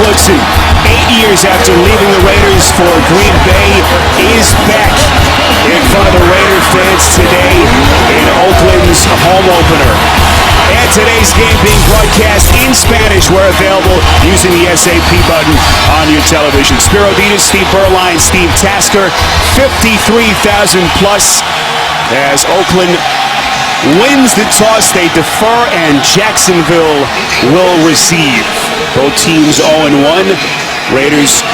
Woodson, 8 years after leaving the Raiders for Green Bay, is back in front of the Raider fans today in Oakland's home opener. And today's game being broadcast in Spanish where available using the SAP button on your television. Spiro Dedes, Steve Berline, Steve Tasker, 53,000 plus as Oakland wins the toss. They defer and Jacksonville will receive. Both teams 0-1. Raiders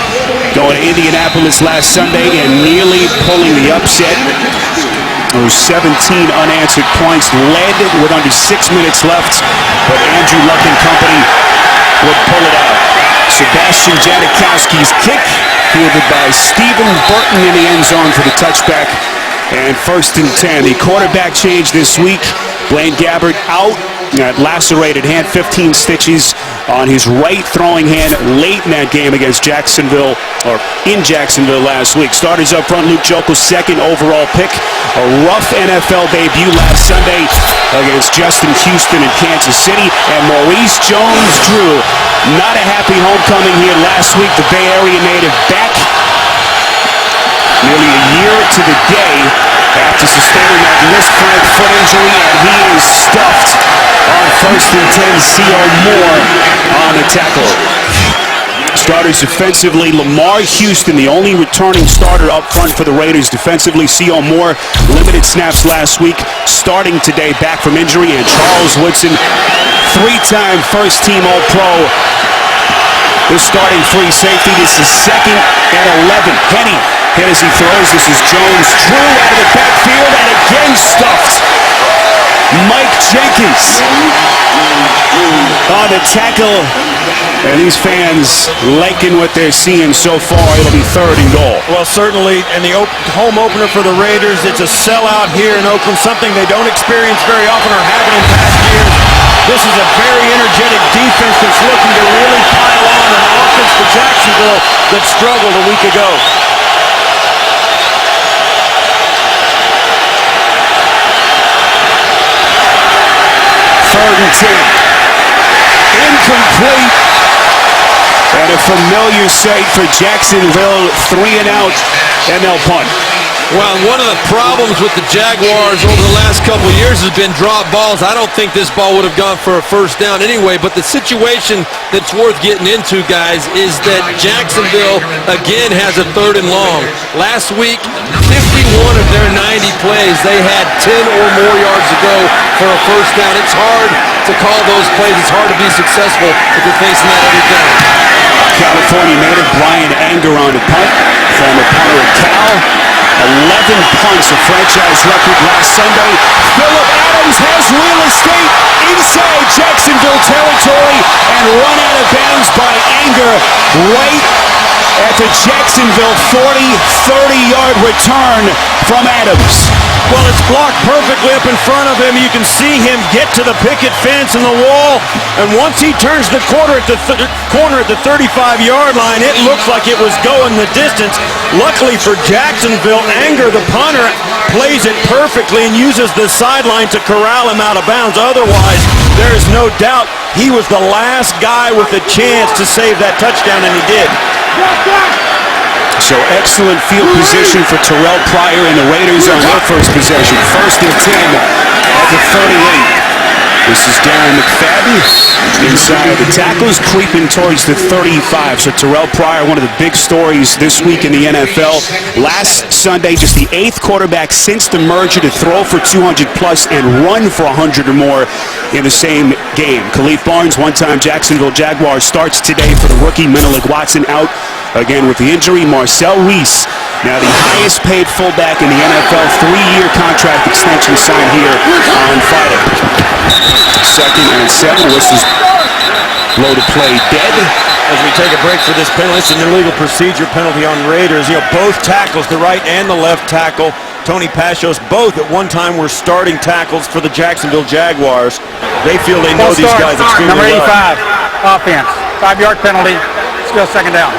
going to Indianapolis last Sunday and nearly pulling the upset. Those 17 unanswered points, led with under 6 minutes left, but Andrew Luck and company would pull it out. Sebastian Janikowski's kick, fielded by Stephen Burton in the end zone for the touchback. And 1st and 10. The quarterback change this week. Blaine Gabbert out. That lacerated hand, 15 stitches on his right throwing hand late in that game against Jacksonville, or in Jacksonville last week. Starters up front, Luke Joeckel, 2nd overall pick. A rough NFL debut last Sunday against Justin Houston in Kansas City. And Maurice Jones-Drew, not a happy homecoming here last week. The Bay Area native back nearly a year to the day after sustaining that wrist flank foot injury, and he is stuffed on 1st and 10. C.O. Moore on the tackle. Starters defensively, Lamar Houston, the only returning starter up front for the Raiders defensively. C.O. Moore, limited snaps last week, starting today back from injury. And Charles Woodson, 3-time first-team All-Pro, is starting free safety. This is 2nd and 11. Henny hit as he throws. This is Jones-Drew out of the backfield and again stuffed. Mike Jenkins on the tackle. And these fans liking what they're seeing so far. It'll be 3rd and goal. Well, certainly, and the home opener for the Raiders, it's a sellout here in Oakland, something they don't experience very often or haven't in past years. This is a very energetic defense that's looking to really pile on an offense for Jacksonville that struggled a week ago. Third and 10. Incomplete. And a familiar sight for Jacksonville. 3 and out, and they'll punt. Well, one of the problems with the Jaguars over the last couple of years has been drop balls. I don't think this ball would have gone for a first down anyway, but the situation that's worth getting into, guys, is that Jacksonville, again, has a 3rd and long. Last week, 51 of their 90 plays, they had 10 or more yards to go for a first down. It's hard to call those plays. It's hard to be successful if you're facing that every down. California native Brian Anger on the punt, former punter at Cal. 11 punts, a franchise record last Sunday. Phillip Adams has real estate inside Jacksonville territory and run out of bounds by Anger right at the Jacksonville 40, 30-yard return from Adams. Well, it's blocked perfectly up in front of him. You can see him get to the picket fence and the wall. And once he turns the corner at the 35-yard line, it looks like it was going the distance. Luckily for Jacksonville, Anger, the punter, plays it perfectly and uses the sideline to corral him out of bounds. Otherwise, there is no doubt he was the last guy with a chance to save that touchdown, and he did. So excellent field position for Terrell Pryor and the Raiders on their first possession. 1st and 10 at the 38. This is Darren McFadden inside the tackles, creeping towards the 35. So Terrell Pryor, one of the big stories this week in the NFL. Last Sunday, just the 8th quarterback since the merger to throw for 200 plus and run for 100 or more in the same game. Khalif Barnes, one-time Jacksonville Jaguar, starts today for the rookie. Menelik Watson out again with the injury. Marcel Reese, now the highest paid fullback in the NFL, 3-year contract extension signed here on Friday. 2nd and 7, whistles blow to play dead. As we take a break for this penalty, it's an illegal procedure penalty on Raiders. You know, both tackles, the right and the left tackle, Tony Pashos, both at one time were starting tackles for the Jacksonville Jaguars. They feel they know these guys extremely well. Number 85, offense, 5-yard penalty, still 2nd down.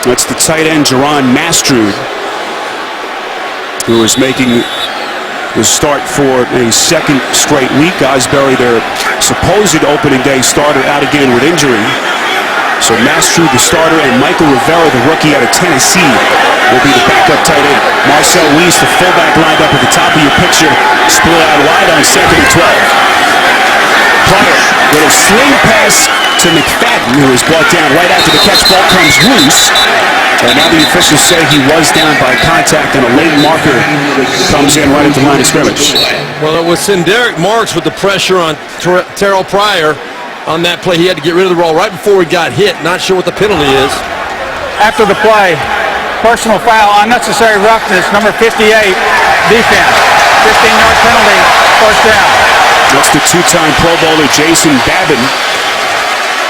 That's the tight end, Jerron Mastrud, who is making the start for a 2nd straight week. Osbury, their supposed opening day starter, out again with injury. So Mastru, the starter, and Michael Rivera, the rookie out of Tennessee, will be the backup tight end. Marcel Reese, the fullback, lined up at the top of your picture, split out wide on 2nd and 12. Pryor, little sling pass to McFadden, who was brought down right after the catch. Ball comes loose. And now the officials say he was down by contact, and a late marker comes in right at the line of scrimmage. Well, it was Derek Marks with the pressure on Terrell Pryor on that play. He had to get rid of the ball right before he got hit. Not sure what the penalty is. After the play, personal foul, unnecessary roughness, number 58, defense. 15-yard penalty, first down. That's the two-time Pro Bowler Jason Babin.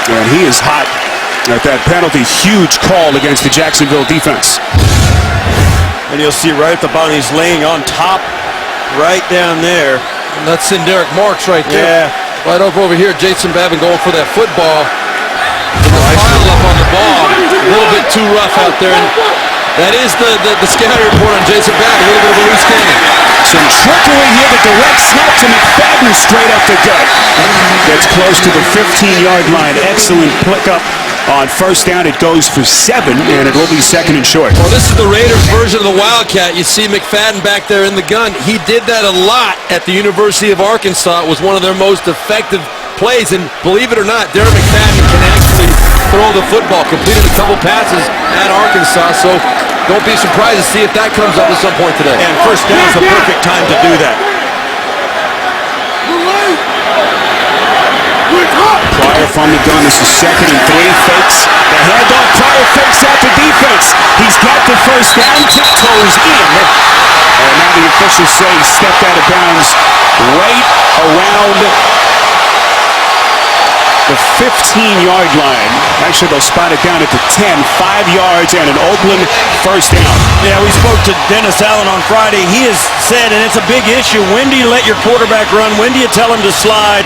And he is hot at that penalty. Huge call against the Jacksonville defense. And you'll see right at the bottom, he's laying on top right down there. And that's Derek Marks right there. Yeah. Right over here, Jason Babin going for that football. Pile up on the ball. A little bit too rough out there. And that is the scouting report on Jason Babin. A little bit of a loose cannon. Some trickery here. The direct snap to McFadden straight up the gut. Gets close to the 15-yard line. Excellent pick up on first down. It goes for 7, and it will be 2nd and short. Well, this is the Raiders version of the Wildcat. You see McFadden back there in the gun. He did that a lot at the University of Arkansas. It was one of their most effective plays, and believe it or not, Darren McFadden can actually throw the football. Completed a couple passes at Arkansas, so don't be surprised to see if that comes up at some point today. And first down's the perfect time to do that. Pryor from the gun. This is 2nd and 3. Fakes the handoff. Pryor fakes out the defense. He's got the first down. Tiptoes in. And now the officials say he stepped out of bounds right around the 15-yard line. Actually, they'll spot it down at the 10. 5 yards and an Oakland first down. Yeah, we spoke to Dennis Allen on Friday. He has said, and it's a big issue, when do you let your quarterback run? When do you tell him to slide?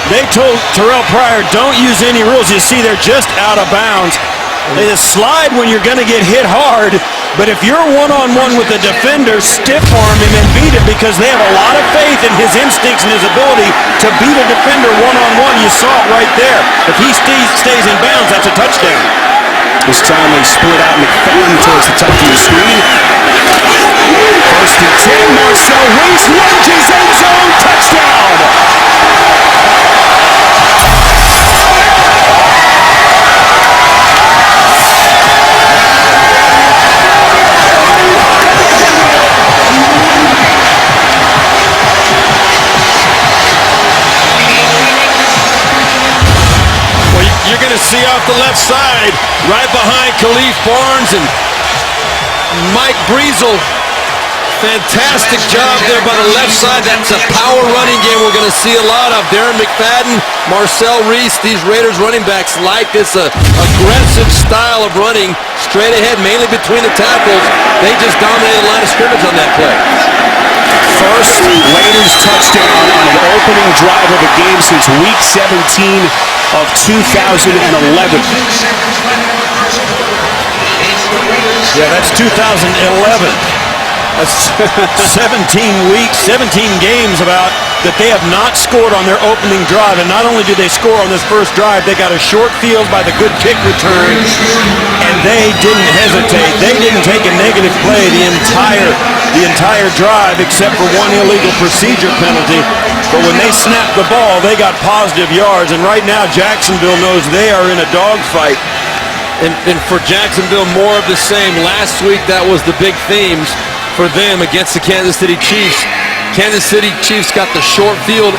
They told Terrell Pryor, don't use any rules. You see, they're just out of bounds. They just slide when you're going to get hit hard. But if you're one-on-one with the defender, stiff arm him and beat him, because they have a lot of faith in his instincts and his ability to beat a defender one-on-one. You saw it right there. If he stays in bounds, that's a touchdown. This time they split out McFadden towards the top of the screen. 1st and 10. Marcel Reese lunges end zone. Touchdown. You're going to see off the left side, right behind Khalif Barnes and Mike Breezel. Fantastic job there by the left side. That's a power running game we're going to see a lot of. Darren McFadden, Marcel Reese, these Raiders running backs like this aggressive style of running straight ahead, mainly between the tackles. They just dominated the line of scrimmage on that play. First Raiders touchdown on an opening drive of a game since Week 17 of 2011. Yeah, that's 2011. That's 17 weeks, 17 games about that they have not scored on their opening drive. And not only did they score on this first drive, they got a short field by the good kick return, and they didn't hesitate. They didn't take a negative play the entire drive, except for one illegal procedure penalty. But when they snapped the ball, they got positive yards. And right now, Jacksonville knows they are in a dogfight. And for Jacksonville, more of the same. Last week, that was the big themes for them against the Kansas City Chiefs. Kansas City Chiefs got the short field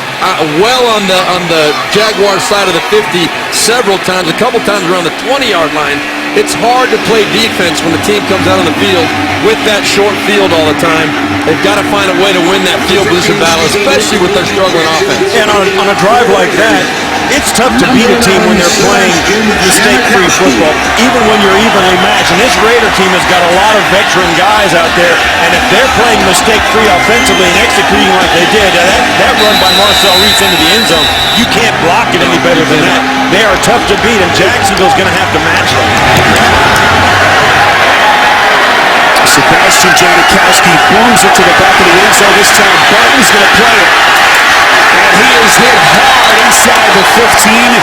well on the Jaguars side of the 50 several times, a couple times around the 20-yard line. It's hard to play defense when the team comes out on the field with that short field all the time. They've got to find a way to win that field position battle, especially with their struggling offense. And on a drive like that, it's tough to beat a team when they're playing mistake-free football, even when you're evenly matched. And this Raider team has got a lot of veteran guys out there, and if they're playing mistake-free offensively and executing like they did, that run by Marcel Reese into the end zone, you can't block it any better than that. They are tough to beat, and Jacksonville's going to have to match them. Sebastian Janikowski booms it to the back of the end zone. This time Barton's going to play it. And he is hit hard inside the 15.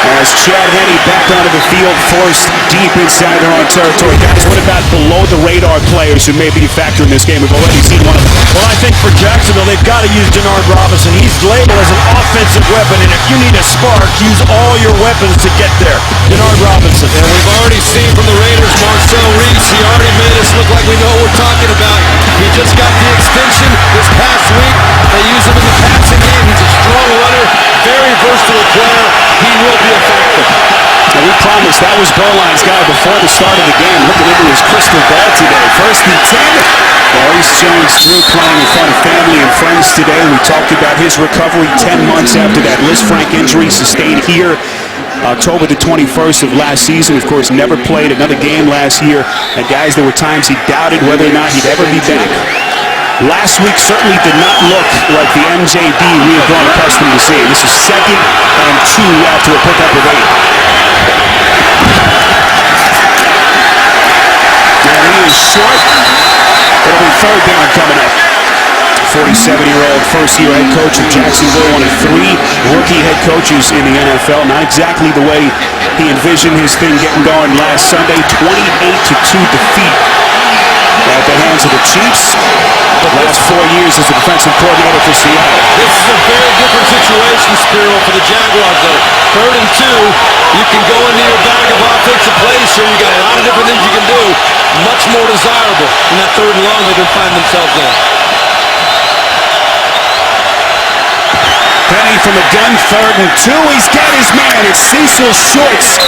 As Chad Henne back onto the field, forced deep inside their own territory. Guys, what about below-the-radar players who may be a factor in this game? We've already seen one of them. Well, I think for Jacksonville, they've got to use Denard Robinson. He's labeled as an offensive weapon, and if you need a spark, use all your weapons to get there. Denard Robinson. And we've already seen from the Raiders, Marcel Reese, he already made us look like we know what we're talking about. He just got the extension this past week. They use him in the passing game. He's a strong runner, very versatile player. He will be a factor. And we promised that was Berline's guy before the start of the game. Looking into his crystal ball today. First and 10. Maurice Jones-Drew playing in front of family and friends today. We talked about his recovery 10 months after that Lisfranc injury sustained here October the 21st of last season. Of course, never played another game last year. And guys, there were times he doubted whether or not he'd ever be back. Last week certainly did not look like the MJD we have grown accustomed to seeing. This is 2nd and 2 after a pickup of 8. And he is short. It'll be 3rd down coming up. 47-year-old first-year head coach of Jacksonville, one of 3 rookie head coaches in the NFL. Not exactly the way he envisioned his thing getting going last Sunday. 28-2 defeat at the hands of the Chiefs. The last 4 years as the defensive coordinator for Seattle. This is a very different situation, Spiro, for the Jaguars, though. 3rd and 2, you can go into your bag of offensive plays here. You got a lot of different things you can do. Much more desirable in that 3rd and long they can find themselves in. Penny from the gun, 3rd and 2. He's got his man. It's Cecil Shorts.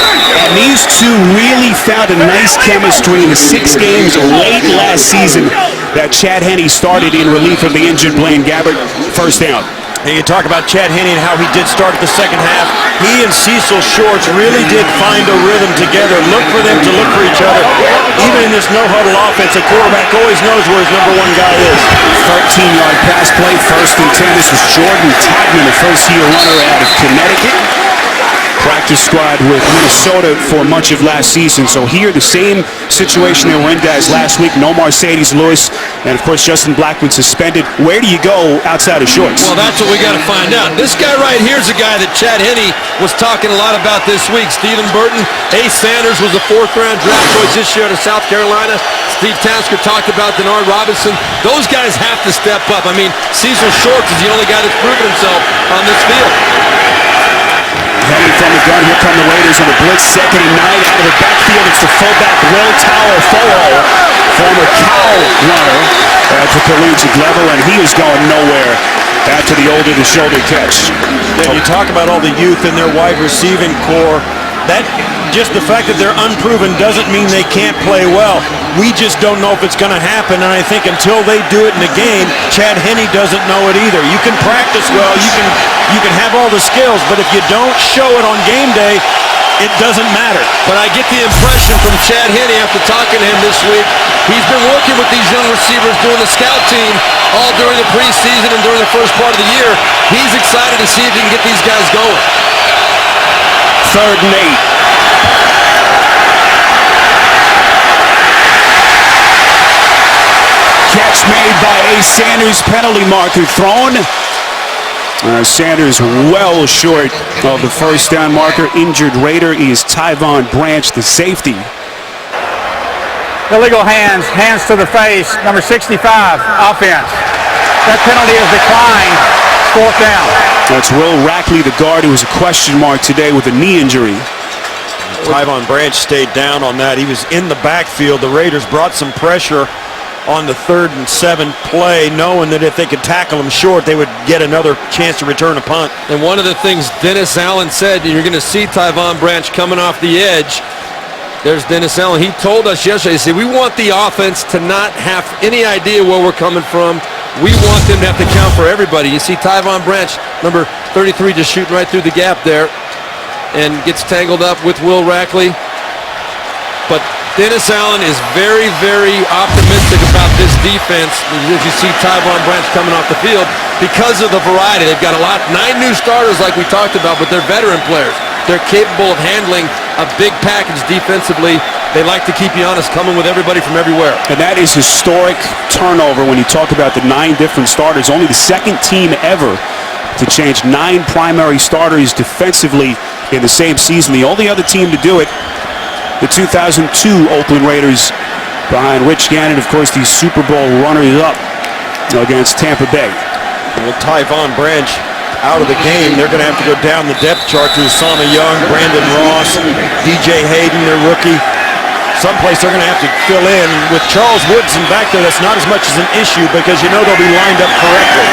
And these two really found a nice chemistry in the 6 games late last season that Chad Henne started in relief of the injured Blaine Gabbert. First down. And you talk about Chad Henne and how he did start the second half. He and Cecil Shorts really did find a rhythm together. Look for them to look for each other. Even in this no-huddle offense, a quarterback always knows where his number 1 guy is. 13-yard pass play, 1st and 10. This was Jordan Totman, a first-year runner out of Connecticut. Practice squad with Minnesota for much of last season. So here, the same situation they were in, guys, last week. No Mercedes Lewis, and of course Justin Blackmon suspended. Where do you go outside of Shorts? Well, that's what we got to find out. This guy right here is a guy that Chad Henne was talking a lot about this week. Stephen Burton. Ace Sanders was a 4th-round draft choice this year out of South Carolina. Steve Tasker talked about Denard Robinson. Those guys have to step up. I mean, Cecil Shorts is the only guy that's proven himself on this field. Henne from the gun. Here come the Raiders on the blitz. 2nd and 9 out of the backfield. It's the fullback, Will Taufolo, former Cal runner at the collegiate level, and he is going nowhere after the over-the-shoulder catch. And you talk about all the youth in their wide receiving core. That just the fact that they're unproven doesn't mean they can't play well. We just don't know if it's going to happen, and I think until they do it in the game, Chad Henne doesn't know it either. You can practice well, you can have all the skills, but if you don't show it on game day, it doesn't matter. But I get the impression from Chad Henne after talking to him this week, he's been working with these young receivers doing the scout team all during the preseason and during the first part of the year. He's excited to see if he can get these guys going. 3rd and 8. Catch made by Ace Sanders. Penalty marker thrown. Sanders well short of the first down marker. Injured Raider is Tyvon Branch, the safety. Illegal hands to the face, number 65, offense. That penalty is declined, 4th down. That's Will Rackley, the guard, who was a question mark today with a knee injury. Tyvon Branch stayed down on that. He was in the backfield. The Raiders brought some pressure on the 3rd and 7 play, knowing that if they could tackle him short, they would get another chance to return a punt. And one of the things Dennis Allen said, you're going to see Tyvon Branch coming off the edge. There's Dennis Allen. He told us yesterday, he said, we want the offense to not have any idea where we're coming from. We want them to have to count for everybody. You see Tyvon Branch, number 33, just shooting right through the gap there and gets tangled up with Will Rackley. But Dennis Allen is very, very optimistic about this defense as you see Tyvon Branch coming off the field because of the variety. They've got a lot, 9 new starters like we talked about, but they're veteran players. They're capable of handling a big package defensively. They like to keep you honest, coming with everybody from everywhere. And that is historic turnover when you talk about the 9 different starters. Only the 2nd team ever to change 9 primary starters defensively in the same season. The only other team to do it, the 2002 Oakland Raiders, behind Rich Gannon, of course, the Super Bowl runners-up against Tampa Bay. With Tyvon Branch out of the game, they're going to have to go down the depth chart to Usama Young, Brandon Ross, DJ Hayden, their rookie. Someplace they're going to have to fill in. With Charles Woodson back there, that's not as much as an issue because you know they'll be lined up correctly.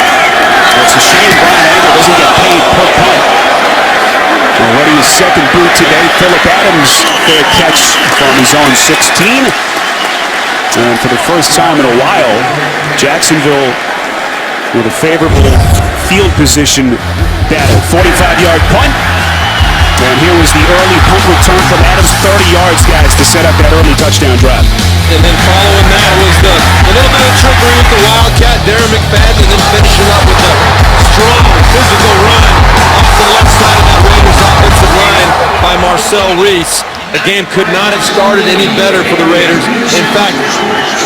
It's a shame Brian Angle doesn't get paid per punt. Already his second boot today. Phillip Adams for a catch from his own 16. And for the first time in a while, Jacksonville with a favorable field position battle. 45-yard punt. And here was the early punt return from Adams. 30 yards, guys, to set up that early touchdown drive. And then following that was the little bit of trickery with the Wildcat, Darren McFadden, and then finishing up with a strong physical run off the left side of that Raiders offensive line by Marcel Reese. The game could not have started any better for the Raiders. In fact,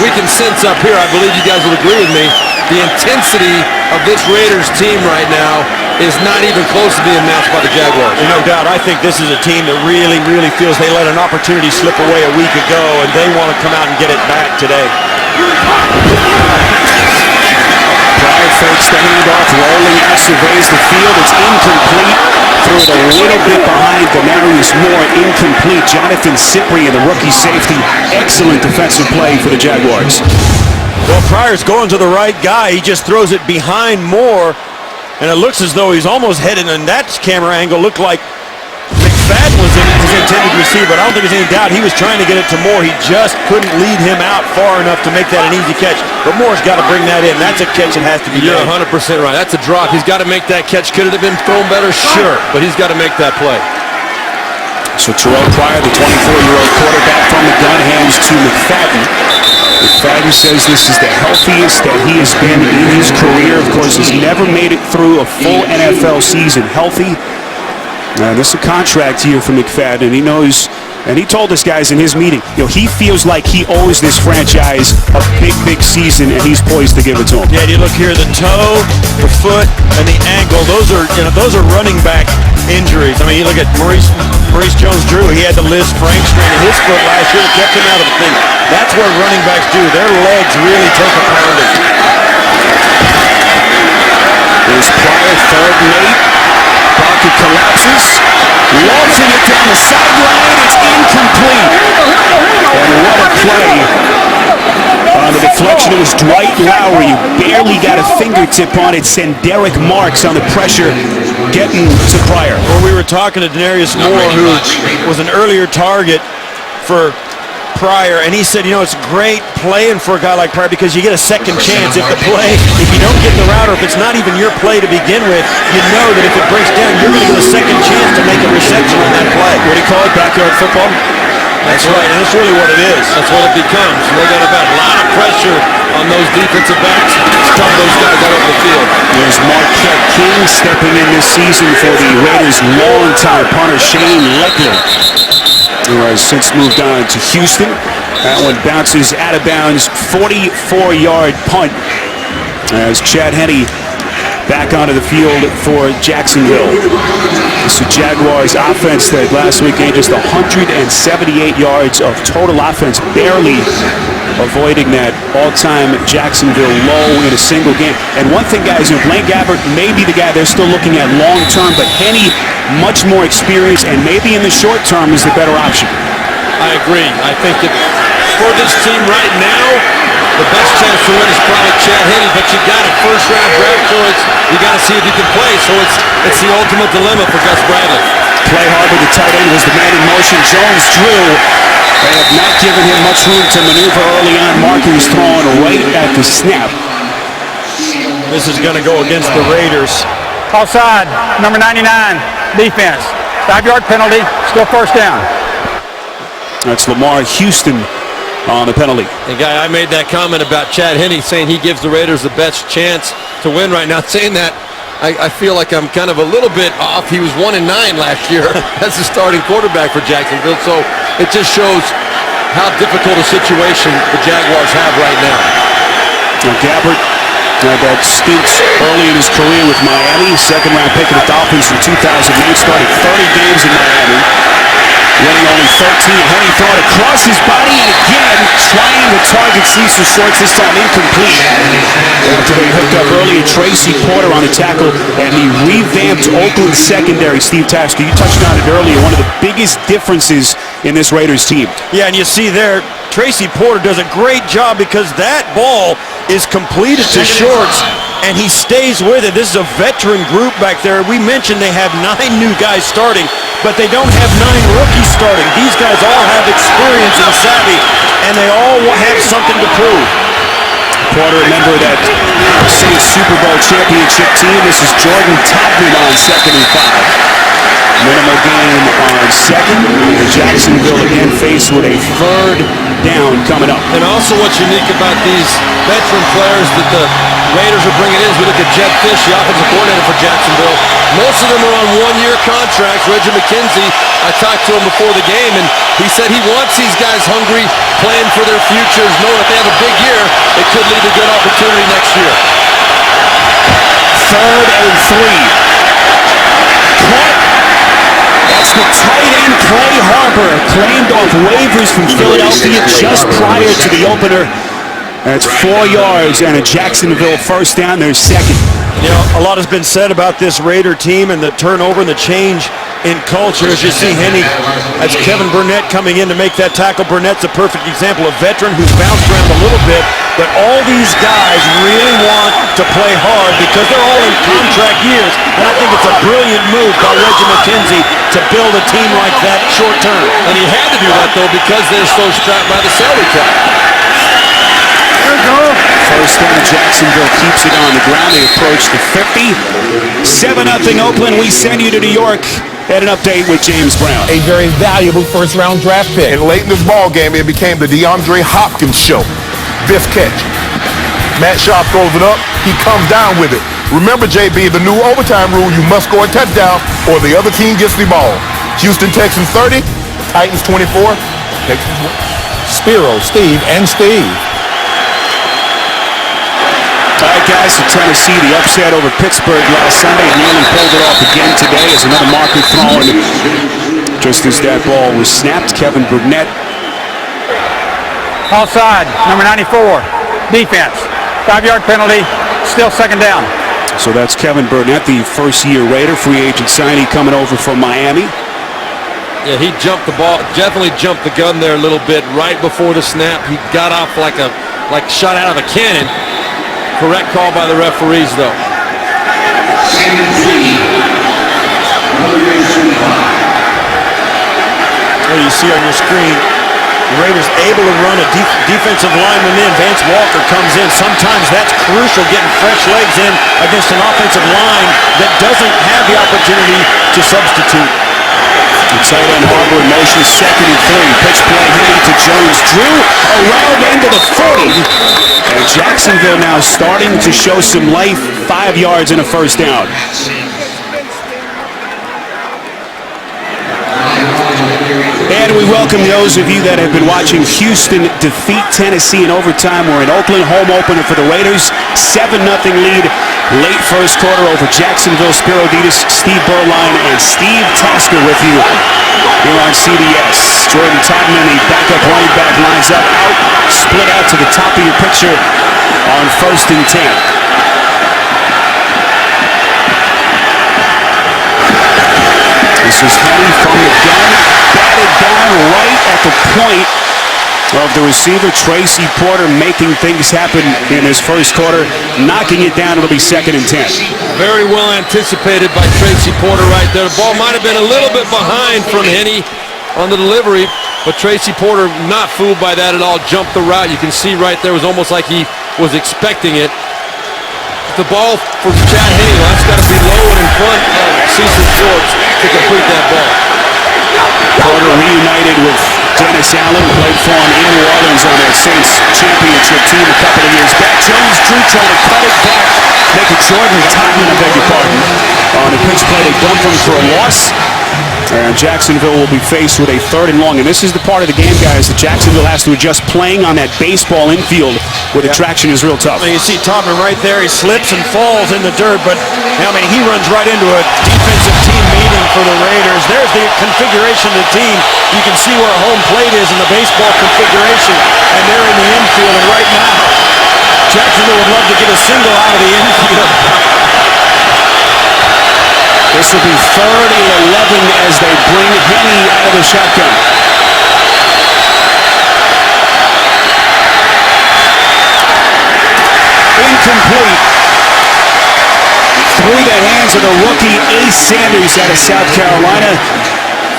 we can sense up here, I believe you guys will agree with me, the intensity of this Raiders team right now is not even close to being matched by the Jaguars. No doubt. I think this is a team that really, really feels they let an opportunity slip away a week ago, and they want to come out and get it back today. Pryor fakes the handoff, rolling out, surveys the field. It's incomplete. Threw it a little bit behind Demarius Moore. Incomplete. Jonathan Cyprien, the rookie safety. Excellent defensive play for the Jaguars. Well, Pryor's going to the right guy. He just throws it behind Moore, and it looks as though he's almost headed, and that camera angle looked like McFadden was his intended receiver, but I don't think there's any doubt he was trying to get it to Moore. He just couldn't lead him out far enough to make that an easy catch. But Moore's got to bring that in. That's a catch that has to be You're made. 100% right. That's a drop. He's got to make that catch. Could it have been thrown better? Sure, but he's got to make that play. So Terrell Pryor, the 24-year-old quarterback from the gun, hands to McFadden. McFadden says this is the healthiest that he has been in his career. Of course, he's never made it through a full NFL season healthy. This is a contract here for McFadden. He knows, and he told us, guys, in his meeting, he feels like he owes this franchise a big, big season, and he's poised to give it to him. Yeah, you look here, the toe, the foot, and the ankle. Those are running back injuries. I mean, you look at Maurice Jones-Drew. He had the Liz Frank strain in his foot last year that kept him out of the thing. That's what running backs do. Their legs really take a pounding. There's Pryor, 3rd and 8. Pocket collapses, launching it down the sideline. It's incomplete. And what a play. The deflection, it was Dwight Lowry. Barely got a fingertip on it. Sent Derek Marks on the pressure, getting to Pryor. Well, we were talking to Denarius Moore, who was an earlier target for Pryor, and he said, it's great playing for a guy like Pryor because you get a second chance. If you don't get the route, or if it's not even your play to begin with, you know that if it breaks down, you're going to get a second chance to make a reception on that play. What do you call it? Backyard football? That's right, and that's really what it is. That's what it becomes. No doubt about it. A lot of pressure on those defensive backs. Stop those guys out of the field. There's Marquette King stepping in this season for the Raiders' longtime punter, Shane Leclerc, who has since moved on to Houston. That one bounces out of bounds, 44-yard punt as Chad Henne back onto the field for Jacksonville. It's the Jaguars offense that last week gained just 178 yards of total offense, barely avoiding that all-time Jacksonville low in a single game. And one thing, guys, Blaine Gabbert may be the guy they're still looking at long-term, but Henne, much more experience, and maybe in the short term is the better option. I agree. I think that for this team right now, the best chance to win is probably Chad Henne, but you got a first-round draft choice. You got to see if you can play. So it's the ultimate dilemma for Gus Bradley. Clay Harbor, the tight end, was the man in motion. Jones-Drew, they have not given him much room to maneuver early on. Markings thrown right at the snap. This is going to go against the Raiders. Offside, number 99, defense. 5-yard penalty, still first down. That's Lamar Houston on the penalty. And guy, I made that comment about Chad Henne, saying he gives the Raiders the best chance to win right now. Saying that, I feel like I'm kind of a little bit off. He was 1-9 last year as the starting quarterback for Jacksonville. So it just shows how difficult a situation the Jaguars have right now. Now Gabbert Had that stint early in his career with Miami. Second-round pick of the Dolphins in 2008. Started 30 games in Miami. Winning only 13. Henny throw it across his body, and again, trying to target Cecil Shorts, this time incomplete. After they hooked up earlier, Tracy Porter on the tackle, and the revamped Oakland secondary. Steve Tasker, you touched on it earlier, one of the biggest differences in this Raiders team. Yeah, and you see there, Tracy Porter does a great job because that ball is completed to Shorts, and he stays with it. This is a veteran group back there. We mentioned they have 9 new guys starting, but they don't have 9 rookies starting. These guys all have experience and savvy, and they all have something to prove. Porter, a member of that Saints Super Bowl championship team. This is Jordan Todman on 2nd and 5. Minimal gain on 2nd. Jacksonville again faced with a 3rd down coming up. And also what's unique about these veteran players that the Raiders are bringing in is we look at Jed Fish, the offensive coordinator for Jacksonville. Most of them are on 1-year contracts. Reggie McKenzie, I talked to him before the game, and he said he wants these guys hungry, playing for their futures, knowing if they have a big year, it could lead to good opportunity next year. 3rd and 3. Caught. That's the tight end, Clay Harbor, claimed off waivers from Philadelphia just prior to the opener. That's 4 yards and a Jacksonville first down, their 2nd. You know, a lot has been said about this Raider team and the turnover and the change in culture. As you see Henny, that's Kevin Burnett coming in to make that tackle. Burnett's a perfect example, a veteran who's bounced around a little bit, but all these guys really want to play hard because they're all in contract years, and I think it's a brilliant move by Reggie McKenzie to build a team like that short term. And he had to do that, though, because they're so strapped by the salary cap. First down, Jacksonville keeps it on the ground. They approach the 50. 7-0 Oakland. We send you to New York. And an update with James Brown. A very valuable first-round draft pick. And late in this ball game, it became the DeAndre Hopkins show. This catch. Matt Sharp throws it up. He comes down with it. Remember, JB, the new overtime rule, you must score a touchdown or the other team gets the ball. Houston Texans 30, Titans 24. Spiro, Steve, and Steve. All right, guys, so Tennessee, the upset over Pittsburgh last Sunday, nearly pulled it off again today as another marker thrown. Just as that ball was snapped, Kevin Burnett. Offside, number 94, defense. 5-yard penalty, still 2nd down. So that's Kevin Burnett, the first-year Raider, free agent signing coming over from Miami. Yeah, he jumped the ball, definitely jumped the gun there a little bit right before the snap. He got off like shot out of a cannon. Correct call by the referees, though. Well, you see on your screen, the Raiders able to run a defensive lineman in. Vance Walker comes in. Sometimes that's crucial, getting fresh legs in against an offensive line that doesn't have the opportunity to substitute. The tight end Harbor in motion, 2nd and 3. Pitch play heading to Jones. Drew around into the 40. And Jacksonville now starting to show some life. 5 yards and a first down. And we welcome those of you that have been watching Houston defeat Tennessee in overtime. We're in Oakland, home opener for the Raiders. 7-0 lead, late first quarter over Jacksonville. Spiro Dedes, Steve Berline, and Steve Tasker with you here on CBS. Jordan Todman, the backup running back, lines up out, split out to the top of your picture on 1st and 10. This is Henny from the gun, batted down right at the point of the receiver, Tracy Porter, making things happen in his first quarter, knocking it down. It'll be 2nd and 10. Very well anticipated by Tracy Porter right there. The ball might have been a little bit behind from Henny on the delivery, but Tracy Porter, not fooled by that at all, jumped the route. You can see right there, it was almost like he was expecting it. The ball for Chad Henne, that's got to be low and in front of Cecil Shorts to complete that ball. Porter reunited with Dennis Allen, played for him in New Orleans on that Saints championship team a couple of years back. Jones Drew trying to cut it back, make it Jordan Todman, I beg your pardon, on a pitch play. They dump him for a loss. And Jacksonville will be faced with a 3rd and long. And this is the part of the game, guys, that Jacksonville has to adjust playing on that baseball infield where the traction is real tough. You see Todman right there. He slips and falls in the dirt, but he runs right into a defensive team meeting for the Raiders. There's the configuration of the team. You can see where home plate is in the baseball configuration, and they're in the infield. And right now, Jacksonville would love to get a single out of the infield. This will be 3rd and 11 as they bring Henne out of the shotgun. Incomplete. Through the hands of the rookie Ace Sanders out of South Carolina.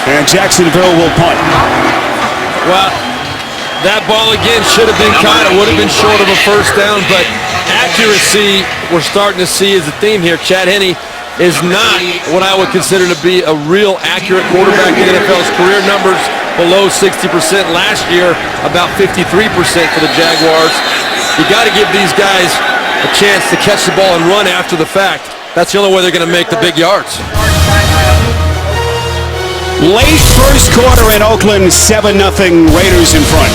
And Jacksonville will punt. Well, that ball again should have been caught. It would have been short of a first down, but accuracy we're starting to see is the theme here. Chad Henne is not what I would consider to be a real accurate quarterback in the NFL's career numbers below 60%. Last year, about 53% for the Jaguars. You got to give these guys a chance to catch the ball and run after the fact. That's the only way they're going to make the big yards. Late first quarter in Oakland, 7-0 Raiders in front.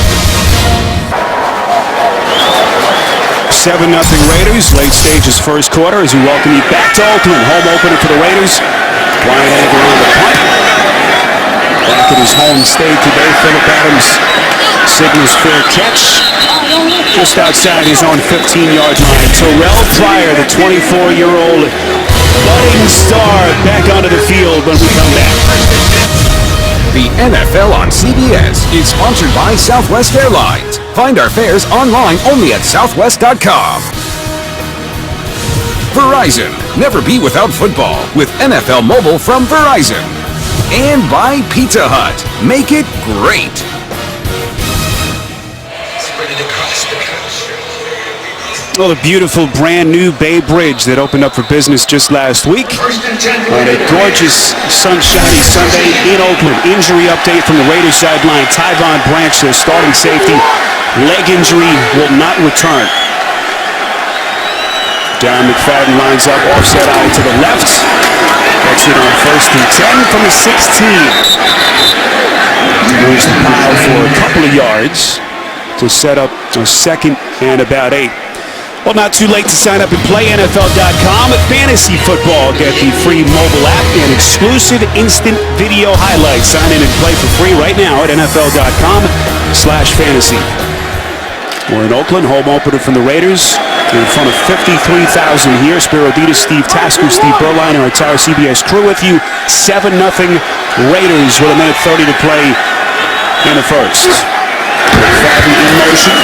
7-0 Raiders, late stages first quarter as we welcome you back to Oakland. Home opener for the Raiders. Brian Edgar on the punt. Back at his home state today, Phillip Adams signals fair catch. Just outside his own 15-yard line. Terrell Pryor, the 24-year-old budding star, back onto the field when we come back. The NFL on CBS is sponsored by Southwest Airlines. Find our fares online only at southwest.com. Verizon. Never be without football with NFL Mobile from Verizon. And by Pizza Hut. Make it great. Well, the beautiful brand new Bay Bridge that opened up for business just last week. On a gorgeous sunshiny Sunday in Oakland. Injury update from the Raiders sideline. Tyvon Branch, their starting safety. Leg injury, will not return. Darren McFadden lines up, offset eye to the left. Gets it on 1st and 10 from the 16. Moves the pile for a couple of yards to set up a 2nd and about 8. Well, not too late to sign up and play NFL.com at Fantasy Football. Get the free mobile app and exclusive instant video highlights. Sign in and play for free right now at NFL.com/fantasy. We're in Oakland, home opener from the Raiders. In front of 53,000 here. Spiro Ditas, Steve Tasker, Steve Berline, our entire CBS crew with you. 7-0 Raiders with 1:30 to play in the first. McFadden in motion.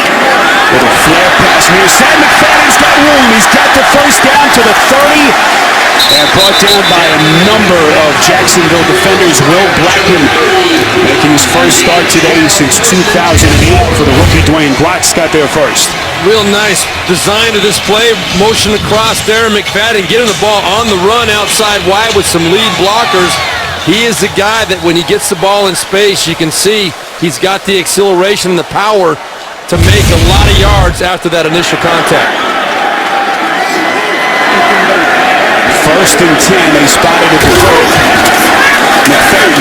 With a flare pass near side. McFadden's got room. He's got the first down to the 30. And brought down by a number of Jacksonville defenders. Will Blackman making his first start today since 2008 for the rookie Dwayne Glotz. Got there first. Real nice design of this play. Motion across there. McFadden getting the ball on the run outside wide with some lead blockers. He is the guy that when he gets the ball in space, you can see he's got the acceleration and the power to make a lot of yards after that initial contact. 1st and 10, they spotted at the 30. McFadden,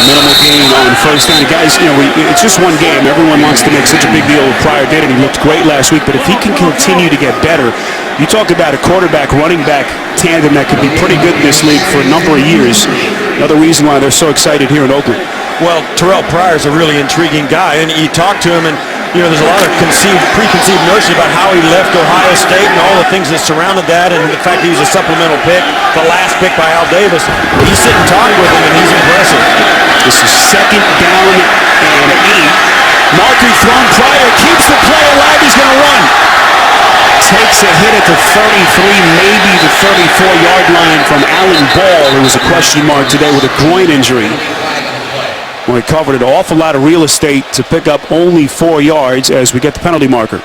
minimal gain on 1st down. Guys, it's just one game. Everyone wants to make such a big deal. Pryor did, and he looked great last week. But if he can continue to get better, you talk about a quarterback-running back tandem that could be pretty good in this league for a number of years. Another reason why they're so excited here in Oakland. Well, Terrell Pryor is a really intriguing guy, and you talk to him, and there's a lot of preconceived notions about how he left Ohio State and all the things that surrounded that, and the fact he was a supplemental pick, the last pick by Al Davis. You sit and talk with him, and he's impressive. This is 2nd down and 8. Marker thrown. Pryor keeps the play alive. He's going to run. Takes a hit at the 33, maybe the 34-yard line from Alan Ball, who was a question mark today with a groin injury. Well, he covered an awful lot of real estate to pick up only 4 yards as we get the penalty marker.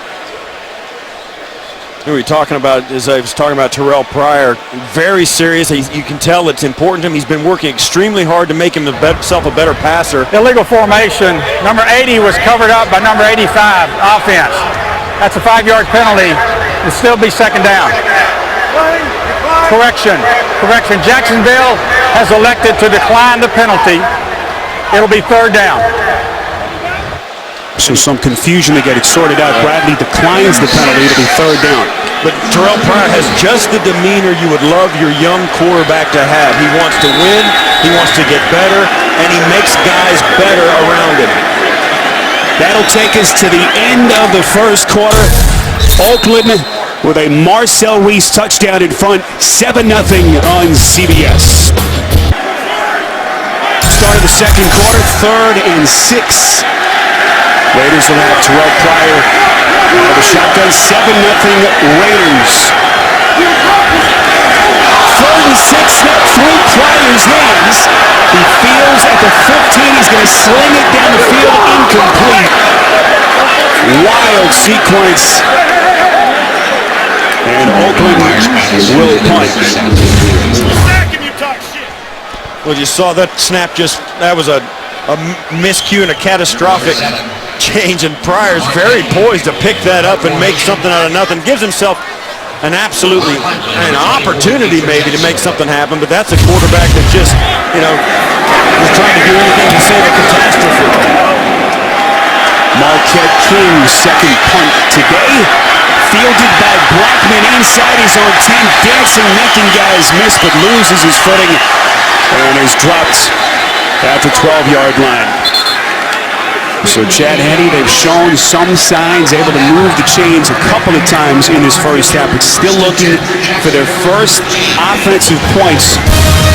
Who are we talking about? As I was talking about Terrell Pryor, very serious. You can tell it's important to him. He's been working extremely hard to make himself a better passer. Illegal formation. Number 80 was covered up by number 85, offense. That's a 5-yard penalty. It'll still be 2nd down. Correction. Jacksonville has elected to decline the penalty. It'll be third down. So some confusion to get it sorted out. Bradley declines the penalty. It'll be third down. But Terrell Pryor has just the demeanor you would love your young quarterback to have. He wants to win, he wants to get better, and he makes guys better around him. That'll take us to the end of the first quarter. Oakland with a Marcel Reese touchdown in front, 7-0 on CBS. Start of the second quarter, 3rd and 6. Raiders will have Terrell Pryor out of the shotgun, 7-0 Raiders. 3rd and 6, snap through Pryor's hands. He fields at the 15. He's going to sling it down the field, incomplete. Wild sequence. And Oakland will punt. Well, you saw that snap that was a miscue and a catastrophic change, and Pryor's very poised to pick that up and make something out of nothing. Gives himself an opportunity maybe to make something happen, but that's a quarterback that just, was trying to do anything to save a catastrophe. Marquette King's second punt today. Fielded by Blackman inside his own 10, dancing, making guys miss, but loses his footing and is dropped at the 12-yard line. So Chad Henne, they've shown some signs, able to move the chains a couple of times in this first half, but still looking for their first offensive points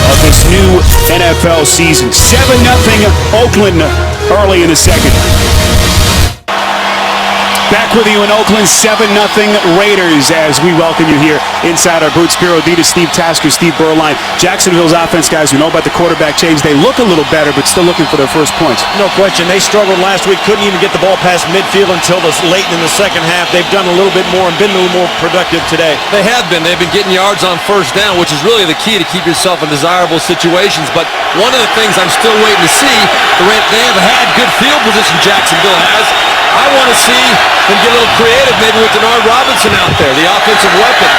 of this new NFL season. 7-0 Oakland early in the second. Back with you in Oakland, 7-0 Raiders as we welcome you here inside our booth. Spiro Dedes, Steve Tasker, Steve Berline. Jacksonville's offense, guys, we know about the quarterback change. They look a little better, but still looking for their first points. No question. They struggled last week, couldn't even get the ball past midfield until late in the second half. They've done a little bit more and been a little more productive today. They have been. They've been getting yards on first down, which is really the key to keep yourself in desirable situations. But one of the things I'm still waiting to see, they have had good field position, Jacksonville has. I want to see them get a little creative, maybe with Denard Robinson out there, the offensive weapon.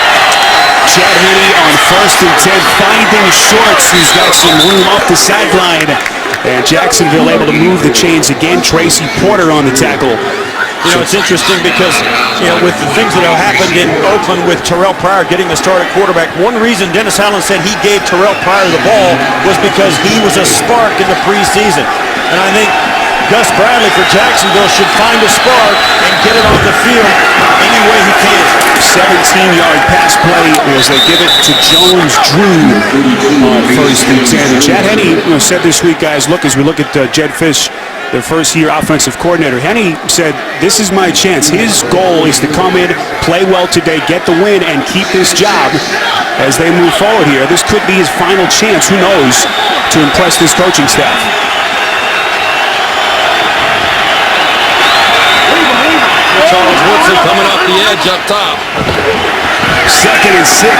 Chad Henne on 1st and 10, finding Shorts, who's got some room off the sideline. And Jacksonville able to move the chains again. Tracy Porter on the tackle. It's interesting because, with the things that have happened in Oakland with Terrell Pryor getting the start at quarterback, one reason Dennis Allen said he gave Terrell Pryor the ball was because he was a spark in the preseason. And I think Gus Bradley for Jacksonville should find a spark and get it on the field any way he can. 17-yard pass play as they give it to Jones-Drew on 1st and 10. Chad Henne said this week, guys, look, as we look at Jed Fish, their first-year offensive coordinator, Henne said, this is my chance. His goal is to come in, play well today, get the win, and keep this job as they move forward here. This could be his final chance, who knows, to impress this coaching staff. Charles Woodson coming off the edge up top. 2nd and 6.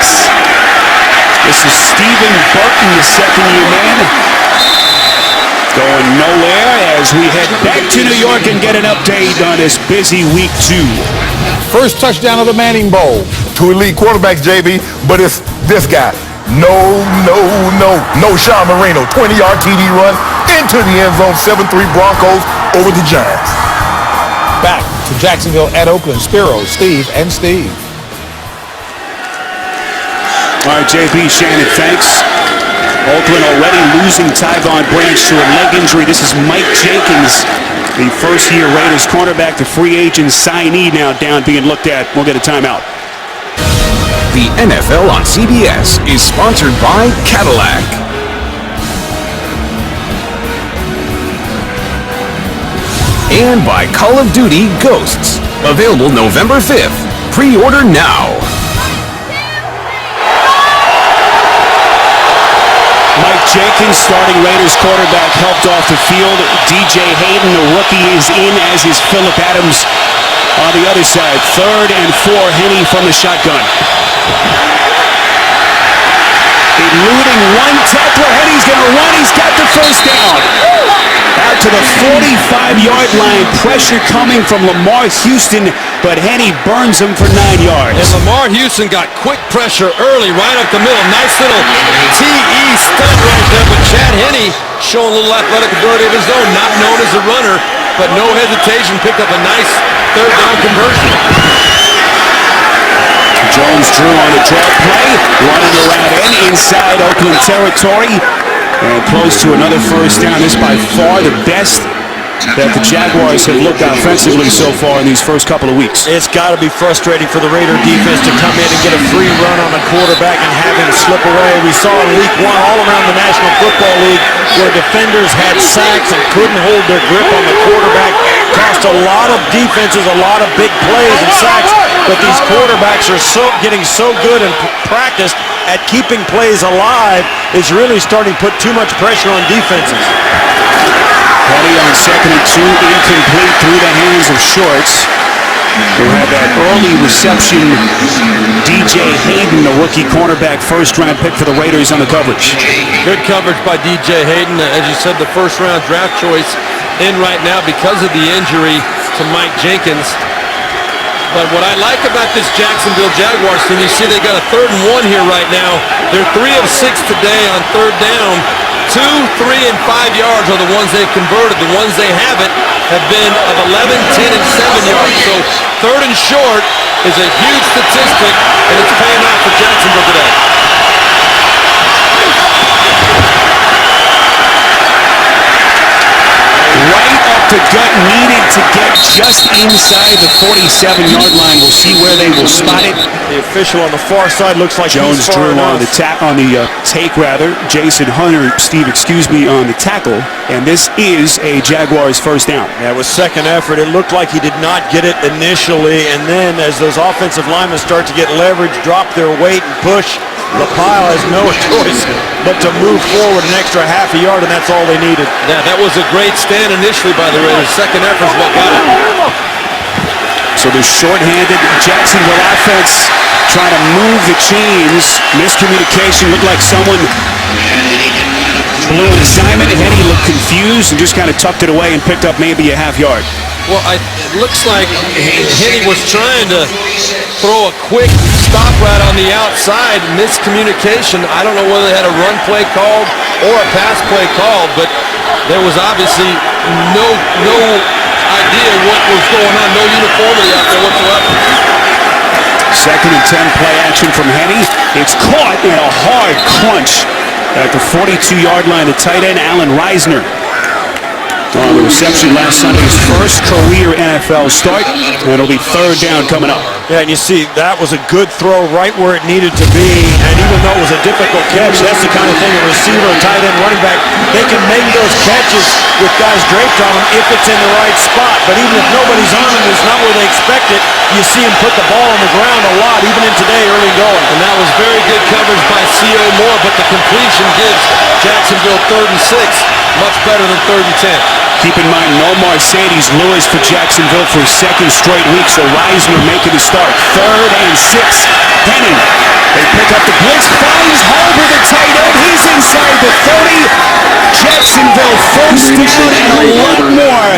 This is Stephen Burton, the second-year man. Going nowhere as we head back to New York and get an update on this busy week 2. First touchdown of the Manning Bowl. 2 elite quarterbacks, JB, but it's this guy. No Sean Marino. 20-yard TD run into the end zone. 7-3 Broncos over the Giants. Back to Jacksonville at Oakland. Spiro, Steve, and Steve. All right, JB, Shannon, thanks. Oakland already losing Tyvon Branch to a leg injury. This is Mike Jenkins, the first-year Raiders cornerback, the free agent signee now down being looked at. We'll get a timeout. The NFL on CBS is sponsored by Cadillac. And by Call of Duty Ghosts. Available November 5th. Pre-order now. Mike Jenkins, starting Raiders quarterback, helped off the field. DJ Hayden, the rookie, is in, as is Phillip Adams on the other side. 3rd and 4, Henne from the shotgun. Eluding one tackler. Henne's going to run. He's got the first down. Out to the 45-yard line. Pressure coming from Lamar Houston, but Henne burns him for 9 yards. And Lamar Houston got quick pressure early, right up the middle. Nice little TE stunt right there, but Chad Henne showing a little athletic ability of his own, not known as a runner, but no hesitation, picked up a nice third down conversion. Jones-Drew on the draw play, running around and inside Oakland territory, and close to another first down. This by far the best that the Jaguars have looked offensively so far in these first couple of weeks. It's got to be frustrating for the Raider defense to come in and get a free run on the quarterback and have him slip away. We saw in week 1 all around the National Football League where defenders had sacks and couldn't hold their grip on the quarterback. Cost a lot of defenses, a lot of big plays and sacks, but these quarterbacks are getting so good and practiced at keeping plays alive is really starting to put too much pressure on defenses. Petty on 2nd and 2, incomplete through the hands of Shorts, who had that early reception. DJ Hayden, the rookie cornerback, first-round pick for the Raiders on the coverage. Good coverage by DJ Hayden. As you said, the first-round draft choice in right now because of the injury to Mike Jenkins. But what I like about this Jacksonville Jaguars team, you see they got a 3rd and 1 here right now. They're 3 of 6 today on 3rd down. 2, 3, and 5 yards are the ones they've converted. The ones they haven't have been of 11, 10, and 7 yards. So 3rd and short is a huge statistic, and it's paying off for Jacksonville today. Right up the gut, needed to get just inside the 47-yard line. We'll see where they will spot it. The official on the far side looks like Jones-Drew on the take rather. Jason Hunter, on the tackle. And this is a Jaguars first down. Yeah, it was second effort. It looked like he did not get it initially, and then as those offensive linemen start to get leverage, drop their weight, and push, LaPile has no choice but to move forward an extra half a yard, and that's all they needed. Yeah, that was a great stand initially by the Raiders. Second effort is what got it. So the short-handed Jacksonville offense trying to move the chains. Miscommunication. Looked like someone blew an assignment. Henne looked confused and just kind of tucked it away and picked up maybe a half yard. Well, it looks like Henne was trying to throw a quick stop right on the outside. Miscommunication. I don't know whether they had a run play called or a pass play called, but there was obviously no idea what was going on. No uniformity out there whatsoever. 2nd and 10 play action from Henne. It's caught in a hard crunch at the 42-yard line. The tight end, Alan Reisner, on the reception last Sunday's first career NFL start, and it'll be 3rd down coming up. Yeah, and you see, that was a good throw right where it needed to be, and even though it was a difficult catch, that's the kind of thing a receiver, a tight end, running back, they can make those catches with guys draped on them if it's in the right spot, but even if nobody's on them, it's not where they expect it, you see him put the ball on the ground a lot, even in today, early going. And that was very good coverage by C.O. Moore, but the completion gives Jacksonville 3rd and 6, much better than 3rd and 10. Keep in mind, no Marcedes Lewis for Jacksonville for a 2nd straight week, so Reisner making a start. 3rd and 6. Henne, they pick up the blitz, finds Harbor, the tight end. He's inside the 30. Jacksonville first down and a lot more.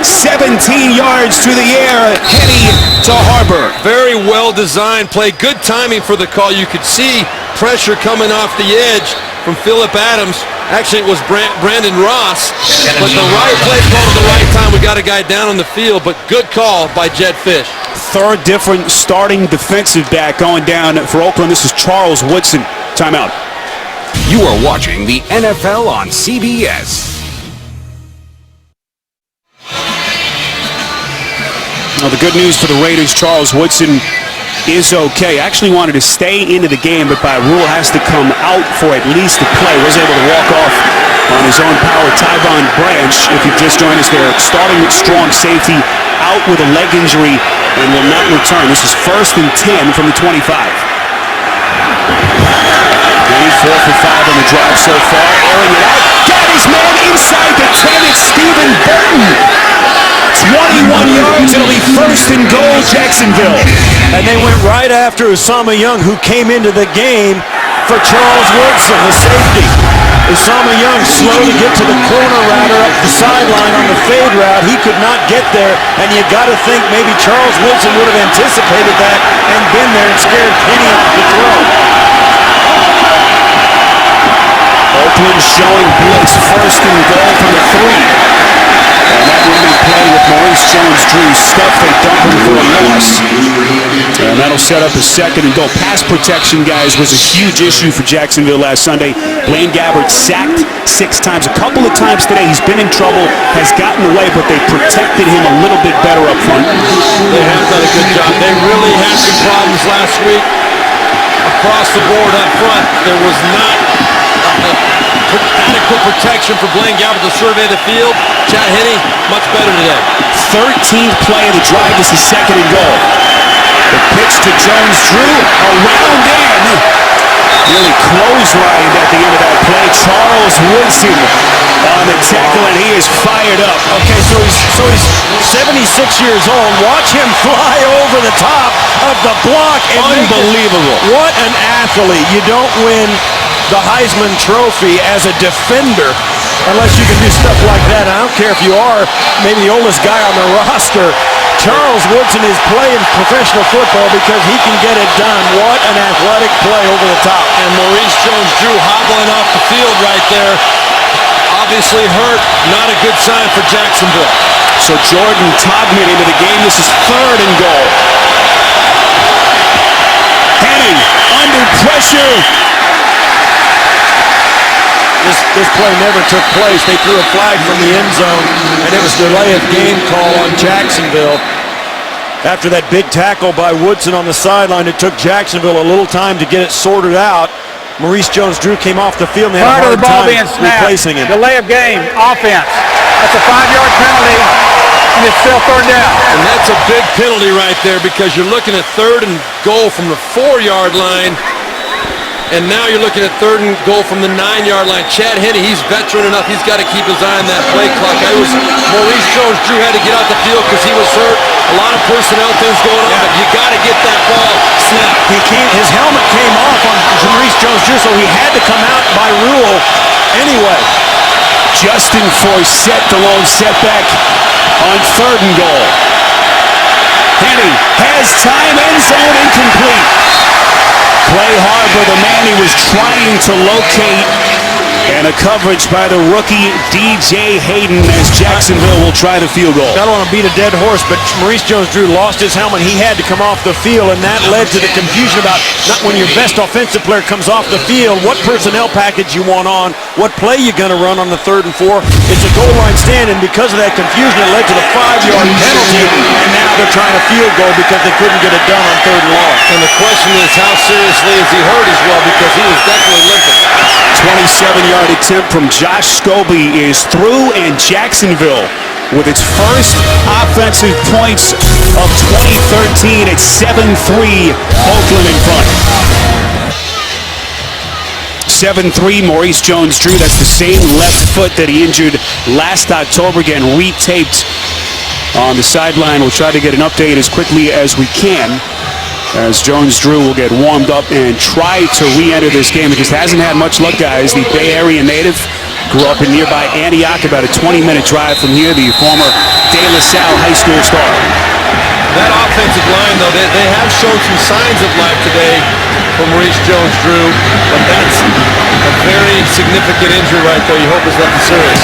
17 yards to the air. Henne to Harbor. Very well designed play. Good timing for the call. You could see pressure coming off the edge from Phillip Adams. Actually, it was Brandon Ross, but the right play called at the right time. We got a guy down on the field, but good call by Jedd Fisch. 3rd different starting defensive back going down for Oakland. This is Charles Woodson. Timeout. You are watching the NFL on CBS. Well, the good news for the Raiders, Charles Woodson is okay. Actually wanted to stay into the game, but by rule has to come out for at least the play. Was able to walk off on his own power. Tyvon Branch, if you've just joined us there, starting strong safety, out with a leg injury and will not return. This is 1st and 10 from the 25. 4 for 5 on the drive so far. Airing it out. Got his man inside the 10. It's Stephen Burton. 21 yards. It'll be 1st and goal, Jacksonville. And they went right after Usama Young, who came into the game for Charles Woodson, the safety. Usama Young slow to get to the corner router up the sideline on the fade route. He could not get there, and you got to think maybe Charles Woodson would have anticipated that and been there and scared Penny to throw. Oakland showing blitz, 1st and goal from the 3. And that running play with Maurice Jones-Drew stuff, they dump him for a loss. And that'll set up a 2nd and goal. Pass protection, guys, was a huge issue for Jacksonville last Sunday. Blaine Gabbert sacked 6 times. A couple of times today he's been in trouble, has gotten away, but they protected him a little bit better up front. They have done a good job. They really had some problems last week. Across the board up front, there was not adequate protection for Blaine Gabbert to survey the field. Chad Henne, much better today. 13th play of the drive. This is 2nd and goal. The pitch to Jones-Drew, around in. Really clotheslined at the end of that play. Charles Woodson on the tackle, and he is fired up. Okay, so he's 76 years old. Watch him fly over the top of the block. And unbelievable. What an athlete. You don't win the Heisman Trophy as a defender unless you can do stuff like that. I don't care if you are maybe the oldest guy on the roster. Charles Woodson is playing professional football because he can get it done. What an athletic play over the top. And Maurice Jones-Drew hobbling off the field right there. Obviously hurt. Not a good sign for Jacksonville. So Jordan Togman into the game. This is 3rd and goal. Henne under pressure. This play never took place. They threw a flag from the end zone, and it was delay of game call on Jacksonville. After that big tackle by Woodson on the sideline, it took Jacksonville a little time to get it sorted out. Maurice Jones-Drew came off the field and they had a hard time replacing him. Delay of game, offense. That's a 5-yard penalty, and it's still 3rd down. And that's a big penalty right there because you're looking at 3rd and goal from the 4-yard line. And now you're looking at 3rd and goal from the 9-yard line. Chad Henne, he's veteran enough. He's got to keep his eye on that play clock. Maurice Jones-Drew had to get out the field because he was hurt. A lot of personnel things going on, but you got to get that ball snapped. His helmet came off on Maurice Jones-Drew, so he had to come out by rule anyway. Justin Forsett, the lone setback on 3rd and goal. Henne has time, end zone, incomplete. Clay Harbor, the man he was trying to locate, and a coverage by the rookie DJ Hayden as Jacksonville will try the field goal. I don't want to beat a dead horse, but Maurice Jones-Drew lost his helmet. He had to come off the field, and that led to the confusion about not when your best offensive player comes off the field, what personnel package you want on, what play you're going to run on the 3rd and 4. It's a goal line stand, and because of that confusion, it led to the 5-yard penalty, and now they're trying a field goal because they couldn't get it done on 3rd and long. And the question is, how seriously is he hurt as well, because he was definitely limping. 27-yard attempt from Josh Scobie is through, and Jacksonville with its first offensive points of 2013 at 7-3, Oakland in front. 7-3, Maurice Jones-Drew. That's the same left foot that he injured last October. Again, retaped on the sideline. We'll try to get an update as quickly as we can, as Jones-Drew will get warmed up and try to re-enter this game. He just hasn't had much luck, guys. The Bay Area native grew up in nearby Antioch, about a 20-minute drive from here, the former De La Salle High School star. That offensive line, though, they have shown some signs of life today for Maurice Jones-Drew, but that's a very significant injury right there. You hope it's nothing serious.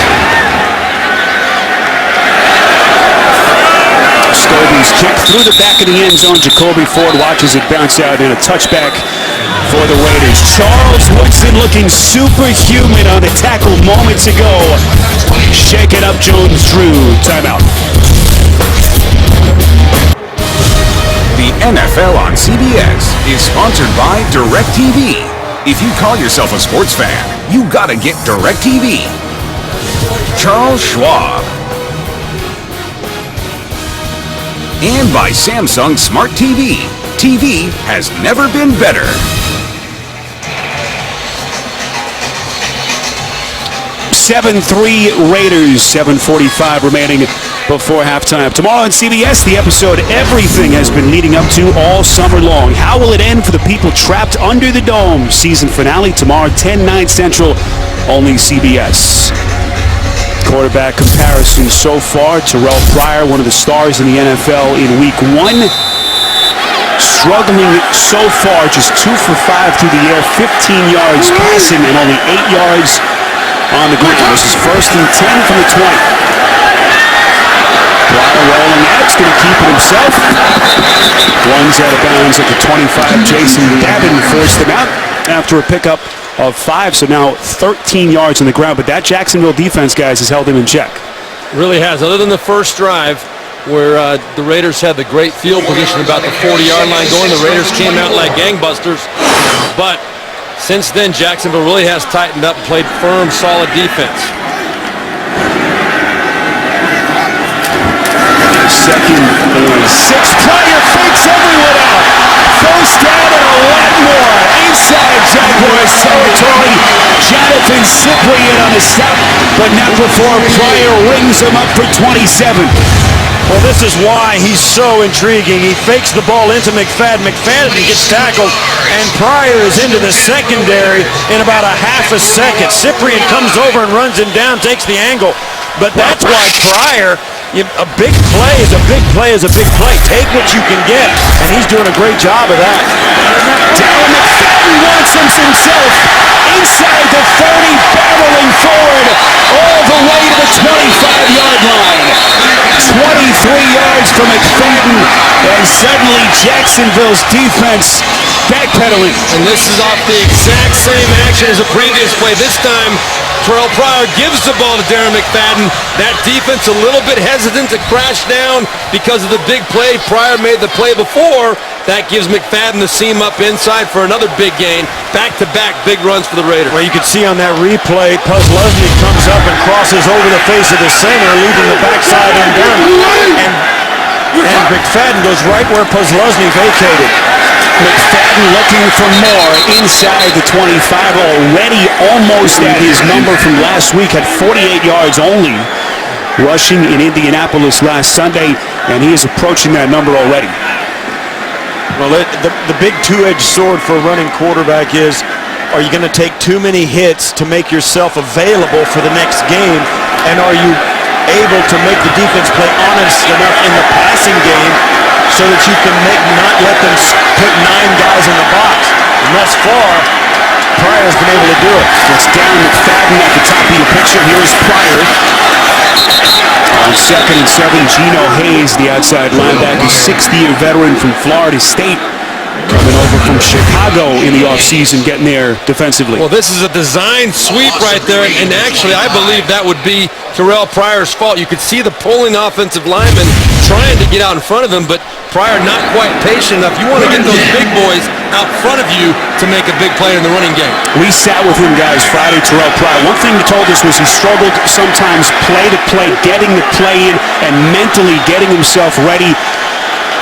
Scobie's kick through the back of the end zone. Jacoby Ford watches it bounce out in a touchback for the Raiders. Charles Woodson looking superhuman on the tackle moments ago. Shake it up, Jones-Drew. Timeout. The NFL on CBS is sponsored by DirecTV. If you call yourself a sports fan, you gotta get DirecTV. Charles Schwab. And by Samsung Smart TV. TV has never been better. Seven 7-3 Raiders, 7:45 remaining before halftime. Tomorrow on CBS, the episode everything has been leading up to all summer long. How will it end for the people trapped under the dome? Season finale tomorrow, 10/9 Central, only CBS. Quarterback comparison so far, Terrell Pryor, one of the stars in the NFL in week 1. Struggling so far, just 2 for 5 through the air, 15 yards passing and only 8 yards on the ground. This is 1st and 10 from the 20. Pryor rolling out, it's going to keep it himself. Runs out of bounds at the 25. Jason Babin forced him out after a pickup of 5, so now 13 yards on the ground. But that Jacksonville defense, guys, has held him in check. Really has. Other than the first drive, where the Raiders had the great field position about the 40-yard line going, the Raiders came out like gangbusters. But since then, Jacksonville really has tightened up and played firm, solid defense. 2nd and 6. Pryor fakes everyone out. 1st down and a lot more inside Jaguars territory. Jonathan Cyprien on the stop, but not before Pryor rings him up for 27. Well, this is why he's so intriguing. He fakes the ball into McFadden. McFadden gets tackled, and Pryor is into the secondary in about a half a second. Cyprien comes over and runs him down, takes the angle. But that's why Pryor, a big play is a big play is a big play. Take what you can get, and he's doing a great job of that. Darren McFadden wants himself inside the 30, barreling forward all the way to the 25-yard line. 23 yards from McFadden, and suddenly Jacksonville's defense backpedaling. And this is off the exact same action as the previous play. This time, Terrell Pryor gives the ball to Darren McFadden. That defense a little bit hesitant to crash down because of the big play. Pryor made the play before. That gives McFadden the seam up inside for another big gain. Back-to-back big runs for the Raiders. Well, you can see on that replay, Posluszny comes up and crosses over the face of the center, leaving the backside undone. And McFadden goes right where Posluszny vacated. McFadden looking for more inside the 25, already almost at his number from last week, had 48 yards only rushing in Indianapolis last Sunday, and he is approaching that number already. Well, the big two-edged sword for a running quarterback is, are you going to take too many hits to make yourself available for the next game, and are you able to make the defense play honest enough in the passing game so that you can not let them put 9 guys in the box? And thus far, Pryor's been able to do it. It's Darren McFadden at the top of your picture. Here's Pryor. On 2nd and 7, Geno Hayes, the outside linebacker, 60-year veteran from Florida State, coming over from Chicago in the offseason, getting there defensively. Well, this is a design sweep right there, and actually I believe that would be Terrell Pryor's fault. You could see the pulling offensive lineman trying to get out in front of him, but Pryor not quite patient enough. You want to get those big boys out front of you to make a big play in the running game. We sat with him, guys, Friday, Terrell Pryor. One thing he told us was he struggled sometimes play to play, getting the play in and mentally getting himself ready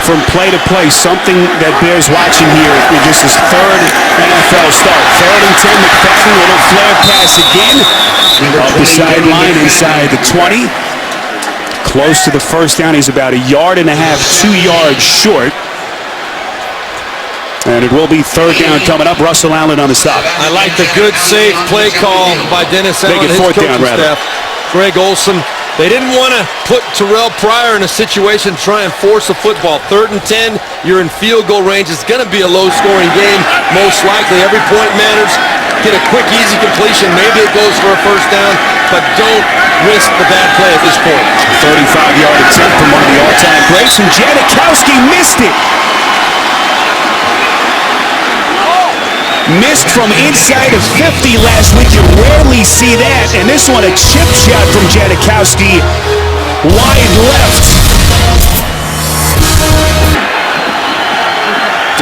from play to play, something that bears watching here in just his 3rd NFL start. 3rd and 10, McFadden, little flare pass again. Up the sideline inside the 20. Close to the 1st down. He's about 1.5 yards, 2 yards short. And it will be 3rd down coming up. Russell Allen on the stop. I like the good, safe play call by Dennis Allen and his coaching staff. Greg Olson. They didn't want to put Terrell Pryor in a situation to try and force a football. 3rd and 10, you're in field goal range. It's going to be a low-scoring game, most likely. Every point matters. Get a quick, easy completion. Maybe it goes for a 1st down, but don't risk the bad play at this point. 35-yard attempt from one of the all-time greats, and Janikowski missed it. Missed from inside of 50 last week. You rarely see that. And this one, a chip shot from Janikowski. Wide left.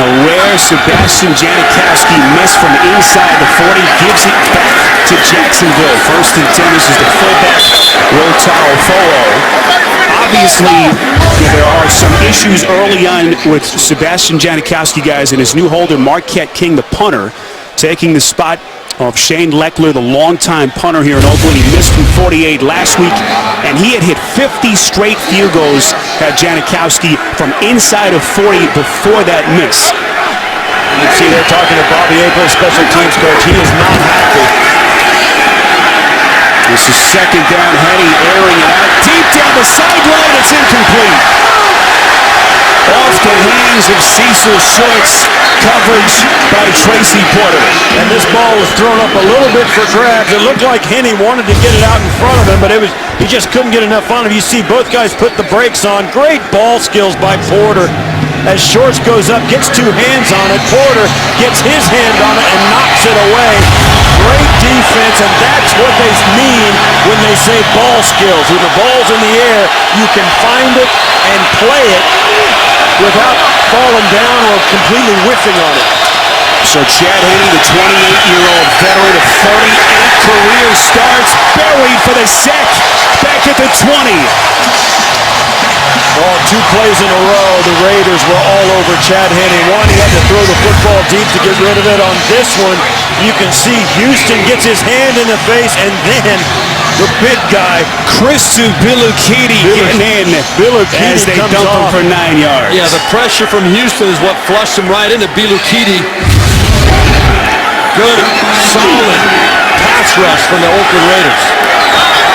A rare Sebastian Janikowski miss from inside the 40. Gives it back to Jacksonville. 1st and 10. This is the fullback, Rotaro Folo. Obviously, there are some issues early on with Sebastian Janikowski, guys, and his new holder, Marquette King, the punter, taking the spot of Shane Leckler, the longtime punter here in Oakland. He missed from 48 last week, and he had hit 50 straight field goals, had Janikowski from inside of 40 before that miss. You can see they're talking to Bobby April, special teams coach. He is not happy. This is second down. Henny airing it out deep down the sideline. It's incomplete. Off the hands of Cecil Shorts. Coverage by Tracy Porter. And this ball was thrown up a little bit for grabs. It looked like Henny wanted to get it out in front of him, but he just couldn't get enough on him. You see both guys put the brakes on. Great ball skills by Porter. As Shorts goes up, gets two hands on it. Porter gets his hand on it and knocks it away. Great defense, and that's what they mean when they say ball skills. When the ball's in the air, you can find it and play it without falling down or completely whiffing on it. So Chad Henne, the 28-year-old veteran of 38 career starts, buried for the sack back at the 20. Oh, 2 plays in a row, the Raiders were all over Chad Henne. One, he had to throw the football deep to get rid of it. On this one, you can see Houston gets his hand in the face, and then the big guy, Chris Bilukidi getting in as they dump him for 9 yards. Yeah, the pressure from Houston is what flushed him right into Bilukidi. Good, solid pass rush from the Oakland Raiders.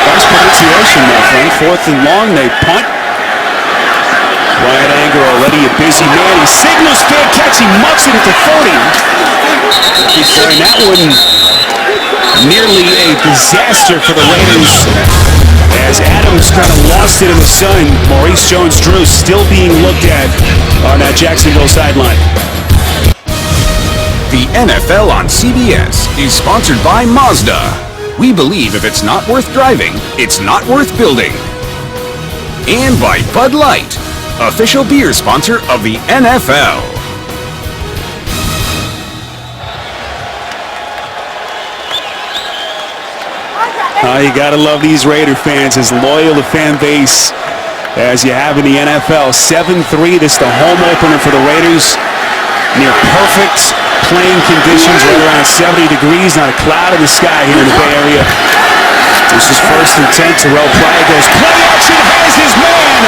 Nice pronunciation, my friend. 4th and long, they punt. Wide Anger already a busy man. He signals fair catch. He mucks it at the 30. And that one nearly a disaster for the Raiders as Adams kind of lost it in the sun. Maurice Jones-Drew still being looked at on that Jacksonville sideline. The NFL on CBS is sponsored by Mazda. We believe if it's not worth driving, it's not worth building. And by Bud Light, official beer sponsor of the NFL. You gotta love these Raider fans, as loyal a fan base as you have in the NFL. 7-3, this is the home opener for the Raiders. Near perfect playing conditions, right around 70 degrees, not a cloud in the sky here in the Bay Area. This is 1st and 10. Terrell Pryor goes play action, has his man.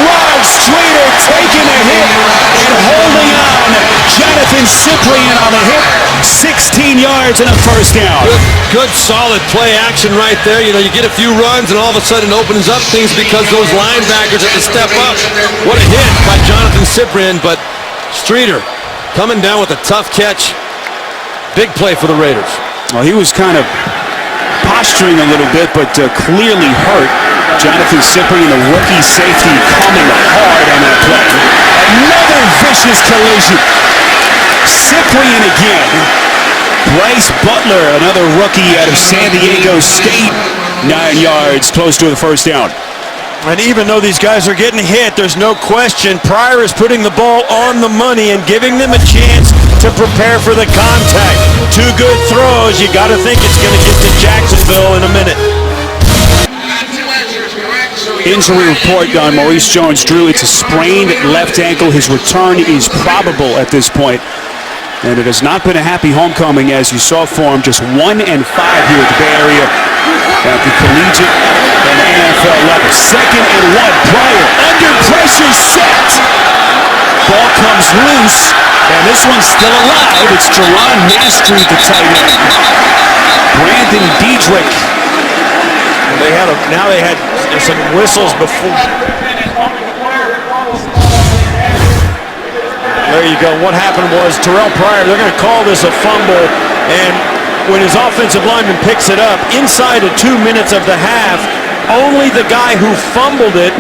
Rod Streater taking a hit and holding on. Jonathan Cyprien on the hit. 16 yards and a first down. Good solid play action right there. You know, you get a few runs and all of a sudden it opens up things because those linebackers have to step up. What a hit by Jonathan Cyprien, but Streater coming down with a tough catch. Big play for the Raiders. Well, he was kind of posturing a little bit, but clearly hurt. Jonathan Cyprien, the rookie safety, coming hard on that play. Another vicious collision. Cyprien again. Bryce Butler, another rookie out of San Diego State. 9 yards, close to the first down. And even though these guys are getting hit, there's no question Pryor is putting the ball on the money and giving them a chance to prepare for the contact. 2 good throws. You got to think it's going to get to Jacksonville in a minute. Injury report on Maurice Jones-Drew. It's a sprained left ankle. His return is probable at this point. And it has not been a happy homecoming, as you saw for him. Just 1-5 here at the Bay Area at the collegiate and NFL level. 2nd and 1. Pryor under pressure, sacked. Ball comes loose, and this one's still alive. It's Jerron Mastry, the tight end. Brandon Diedrich. Now they had some whistles before. There you go. What happened was Terrell Pryor, they're going to call this a fumble, and when his offensive lineman picks it up, inside of 2 minutes of the half, only the guy who fumbled it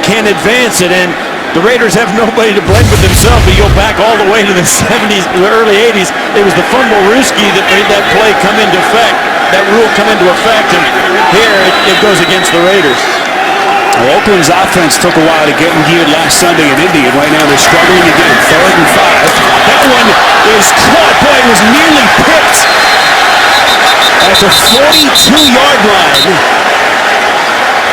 can advance it, and the Raiders have nobody to blame but themselves. They go back all the way to the 70s, the early 80s. It was the fumble-Ruski that made that play come into effect, that rule come into effect, and here it goes against the Raiders. Well, Oakland's offense took a while to get in gear last Sunday in Indy, and right now they're struggling again. 3rd and 5. That one is caught. Boy, it was nearly picked at the 42-yard line.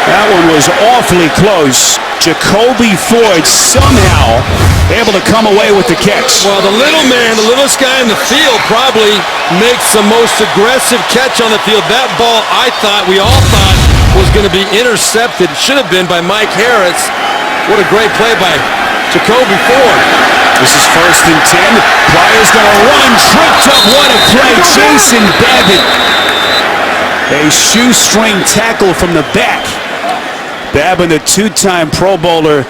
That one was awfully close. Jacoby Ford somehow able to come away with the catch. Well, the little man, the littlest guy in the field probably makes the most aggressive catch on the field. That ball, we all thought, was going to be intercepted. Should have been by Mike Harris. What a great play by Jacoby Ford. This is 1st and 10. Pryor's going to run. Tripped up. What a play. Jason Babbitt A shoestring tackle from the back. Babin, the two-time Pro Bowler,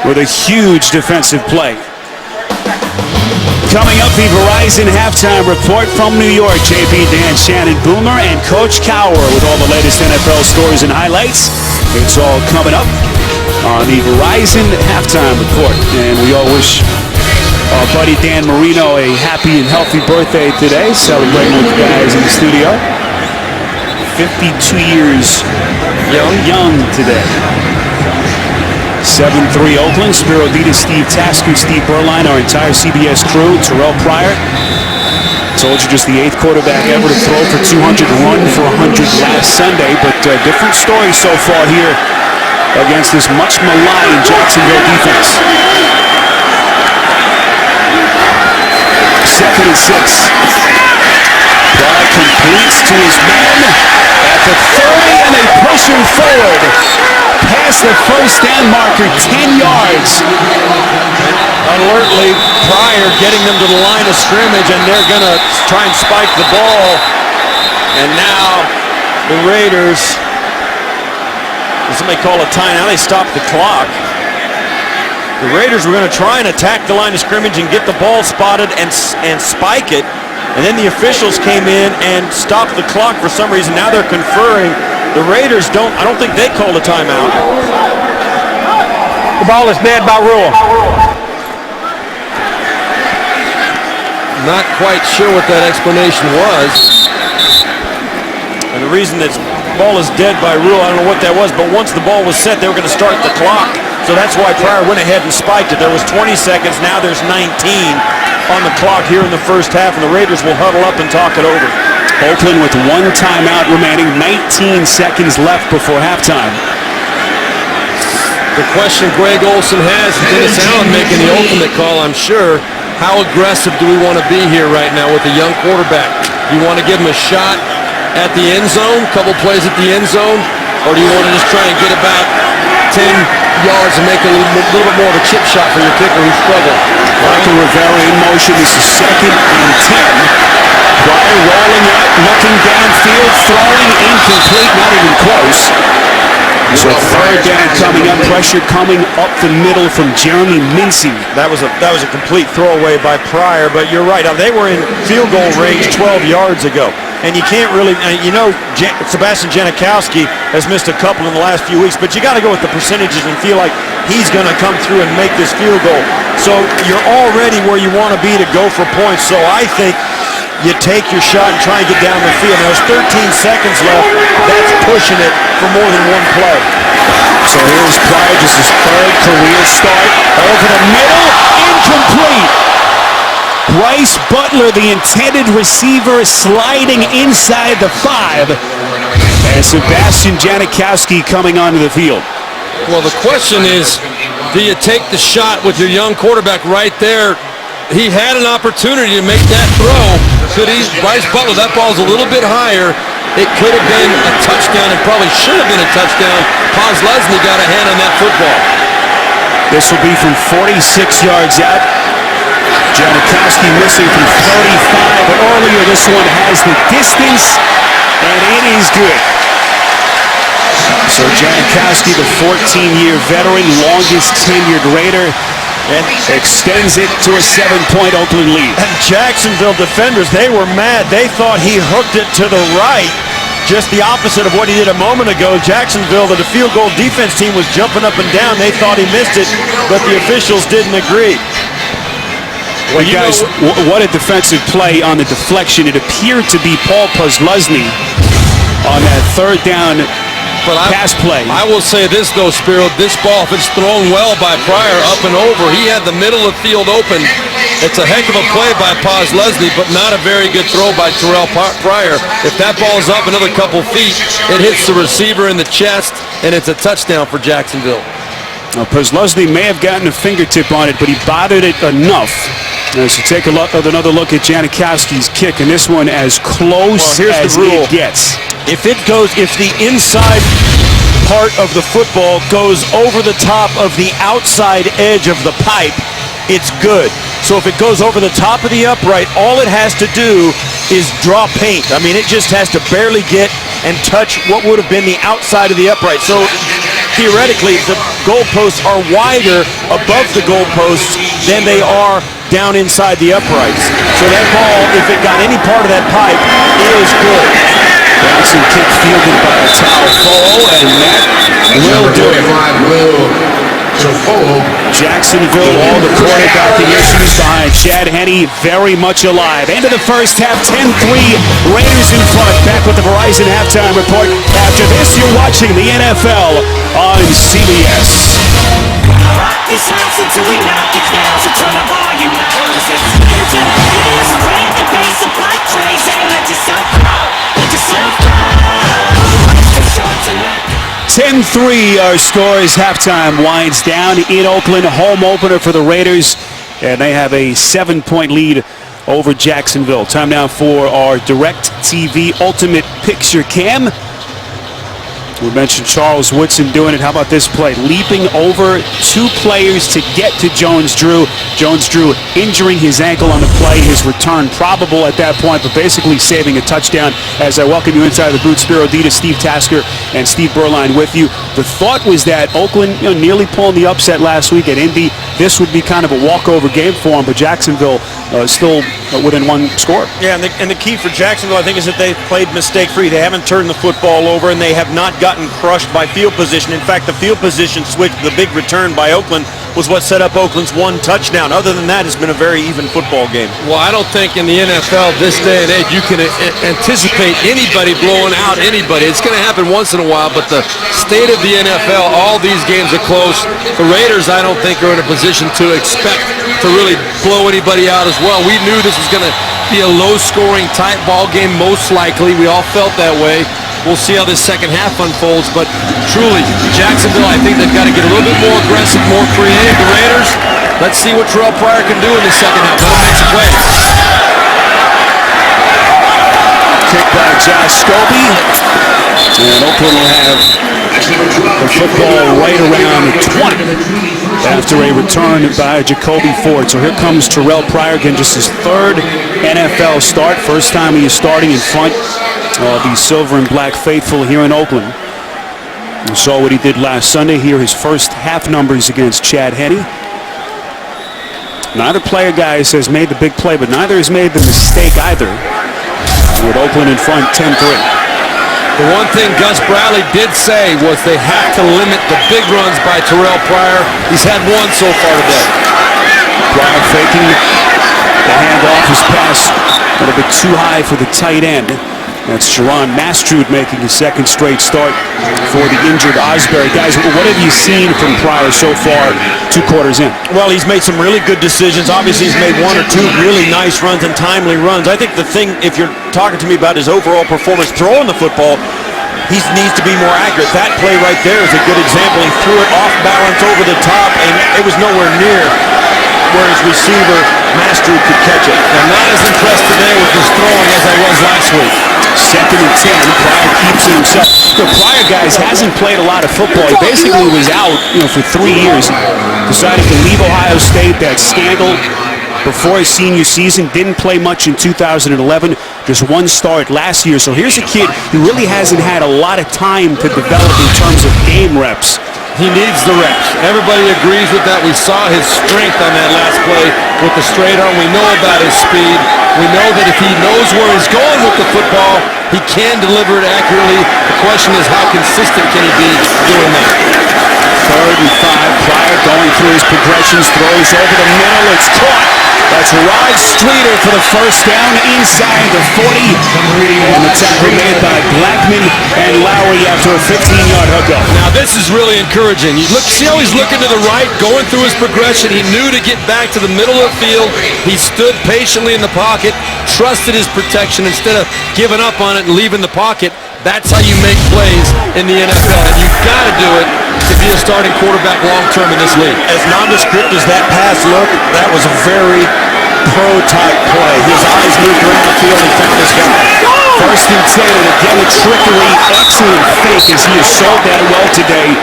with a huge defensive play. Coming up, the Verizon halftime report from New York. JB, Dan, Shannon, Boomer, and Coach Cowher with all the latest NFL stories and highlights. It's all coming up on the Verizon halftime report. And we all wish our buddy Dan Marino a happy and healthy birthday today, celebrating with the guys in the studio. 52 years young today. 7-3 Oakland. Spiro Ditas, Steve Tasker, Steve Berline, our entire CBS crew. Terrell Pryor. Told you just the 8th quarterback ever to throw for 200, run for 100 last Sunday. But different story so far here against this much maligned Jacksonville defense. 2nd and 6. Pryor completes to his man at the 30, and they push him forward. Past the first down marker, 10 yards. Alertly, Pryor getting them to the line of scrimmage, and they're going to try and spike the ball. And now the Raiders, somebody call a timeout. They stopped the clock. The Raiders were going to try and attack the line of scrimmage and get the ball spotted and spike it. And then the officials came in and stopped the clock for some reason. Now they're conferring. The Raiders I don't think they called a timeout. The ball is dead by rule. Not quite sure what that explanation was. And the reason that ball is dead by rule, I don't know what that was, but once the ball was set, they were going to start the clock. So that's why Pryor went ahead and spiked it. There was 20 seconds, now there's 19 on the clock here in the first half, and the Raiders will huddle up and talk it over. Oakland with one timeout remaining, 19 seconds left before halftime. The question Greg Olsen has, Dennis Allen making the ultimate call, I'm sure. How aggressive do we want to be here right now with a young quarterback? Do you want to give him a shot at the end zone, couple plays at the end zone, or do you want to just try and get about 10 yards and make a little bit more of a chip shot for your kicker who struggled? Michael Rivera in motion. This is 2nd and 10. Pryor rolling up, looking downfield, throwing incomplete, not even close. So 3rd down coming up, pressure coming up the middle from Jeremy Mincey. That was a complete throwaway by Pryor, but you're right. They were in field goal range 12 yards ago. And you can't really, Sebastian Janikowski has missed a couple in the last few weeks, but you got to go with the percentages and feel like he's going to come through and make this field goal. So you're already where you want to be to go for points. So I think you take your shot and try and get down the field. Now there's 13 seconds left. That's pushing it for more than one play. So here's Pryor, just his 3rd career start. Over the middle, incomplete. Bryce Butler, the intended receiver, sliding inside the 5. And Sebastian Janikowski coming onto the field. Well, the question is, do you take the shot with your young quarterback right there? He had an opportunity to make that throw. Bryce Butler, that ball's a little bit higher. It could have been a touchdown. It probably should have been a touchdown. Paz Leslie got a hand on that football. This will be from 46 yards out. Janikowski missing from 35, but earlier this one has the distance, and it is good. So Janikowski, the 14-year veteran, longest tenured Raider, and extends it to a 7-point Oakland lead. And Jacksonville defenders, they were mad. They thought he hooked it to the right, just the opposite of what he did a moment ago. Jacksonville, the field goal defense team, was jumping up and down. They thought he missed it, but the officials didn't agree. Well, guys, what a defensive play on the deflection. It appeared to be Paul Posluszny on that 3rd down pass play. I will say this, though, Spiro. This ball, if it's thrown well by Pryor up and over, he had the middle of the field open. It's a heck of a play by Paz Leslie, but not a very good throw by Terrell Pryor. If that ball's up another couple feet, it hits the receiver in the chest, and it's a touchdown for Jacksonville. Now, Posluszny may have gotten a fingertip on it, but he bothered it enough. So take another look at Janikowski's kick, and this one as close as it gets. If the inside part of the football goes over the top of the outside edge of the pipe, it's good. So if it goes over the top of the upright, all it has to do is draw paint. I mean, it just has to barely get and touch what would have been the outside of the upright. So theoretically, the goalposts are wider above the goalposts than they are down inside the uprights. So that ball, if it got any part of that pipe, is good. Bouncing kick fielded by Taofo, and that will do it. Jacksonville, all the quarterbacking issues behind Chad Henne, very much alive. End of the first half, 10-3, Raiders in front. Back with the Verizon Halftime Report. After this, you're watching the NFL on CBS. Ten 10-3 our score as halftime winds down in Oakland. Home opener for the Raiders, and they have a 7-point lead over Jacksonville. Time now for our Direct TV Ultimate Picture Cam. We mentioned Charles Woodson doing it. How about this play? Leaping over two players to get to Jones-Drew. Jones-Drew injuring his ankle on the play. His return probable at that point, but basically saving a touchdown. As I welcome you inside the booth, Spiro Dedes, Steve Tasker, and Steve Berline with you. The thought was that Oakland, nearly pulling the upset last week at Indy. This would be kind of a walkover game for them, but Jacksonville still within one score. Yeah, and the key for Jacksonville, I think, is that they've played mistake-free. They haven't turned the football over, and they have not gotten crushed by field position. In fact, the field position switch, the big return by Oakland, was what set up Oakland's one touchdown. Other than that, it's been a very even football game. Well, I don't think in the NFL this day and age you can anticipate anybody blowing out anybody. It's going to happen once in a while, but the state of the NFL, all these games are close. The Raiders, I don't think, are in a position to expect to really blow anybody out as well. We knew this was going to be a low-scoring, tight ball game, most likely. We all felt that way. We'll see how this second half unfolds, but truly, Jacksonville, I think they've got to get a little bit more aggressive, more creative. The Raiders, let's see what Terrell Pryor can do in the second half. Let him make some plays. Kick by Josh Scobie, and Oakland will have the football right around 20 after a return by Jacoby Ford. So here comes Terrell Pryor again, just his third NFL start. First time he is starting in front of the silver and black faithful here in Oakland. You saw what he did last Sunday. Here his first half numbers against Chad Henne. Neither player, guys, has made the big play, but neither has made the mistake either. With Oakland in front 10-3. The one thing Gus Bradley did say was they have to limit the big runs by Terrell Pryor. He's had one so far today. Pryor faking the handoff. His pass a little bit too high for the tight end. That's Sharon Mastrud making his second straight start for the injured Osbury. Guys, what have you seen from Pryor so far, 2 quarters in? Well, he's made some really good decisions. Obviously, he's made 1 or 2 really nice runs and timely runs. I think the thing, if you're talking to me about his overall performance throwing the football, he needs to be more accurate. That play right there is a good example. He threw it off balance over the top, and it was nowhere near where his receiver, Mastrud, could catch it. I'm not as impressed today with his throwing as I was last week. Second and 10, Pryor keeps it himself. The Pryor, guys, hasn't played a lot of football. He basically was out, for 3 years. Decided to leave Ohio State, that scandal before his senior season. Didn't play much in 2011. Just 1 start last year. So here's a kid who really hasn't had a lot of time to develop in terms of game reps. He needs the reps. Everybody agrees with that. We saw his strength on that last play with the straight arm. We know about his speed. We know that if he knows where he's going with the football, he can deliver it accurately. The question is, how consistent can he be doing that? 3rd and 5. Pryor going through his progressions, throws over the middle. It's caught. That's Rod Streeter for the first down inside the 40. And the tackle made by Blackman and Lowry after a 15-yard hookup. Now this is really encouraging. You see how he's looking to the right, going through his progression. He knew to get back to the middle of the field. He stood patiently in the pocket, trusted his protection instead of giving up on it and leaving the pocket. That's how you make plays in the NFL, and you've got to do it to be a starting quarterback long-term in this league. As nondescript as that pass looked, that was a very pro-type play. His eyes moved around the field and found his guy. First and 10, and again a trickery, excellent fake as he has sold that well today.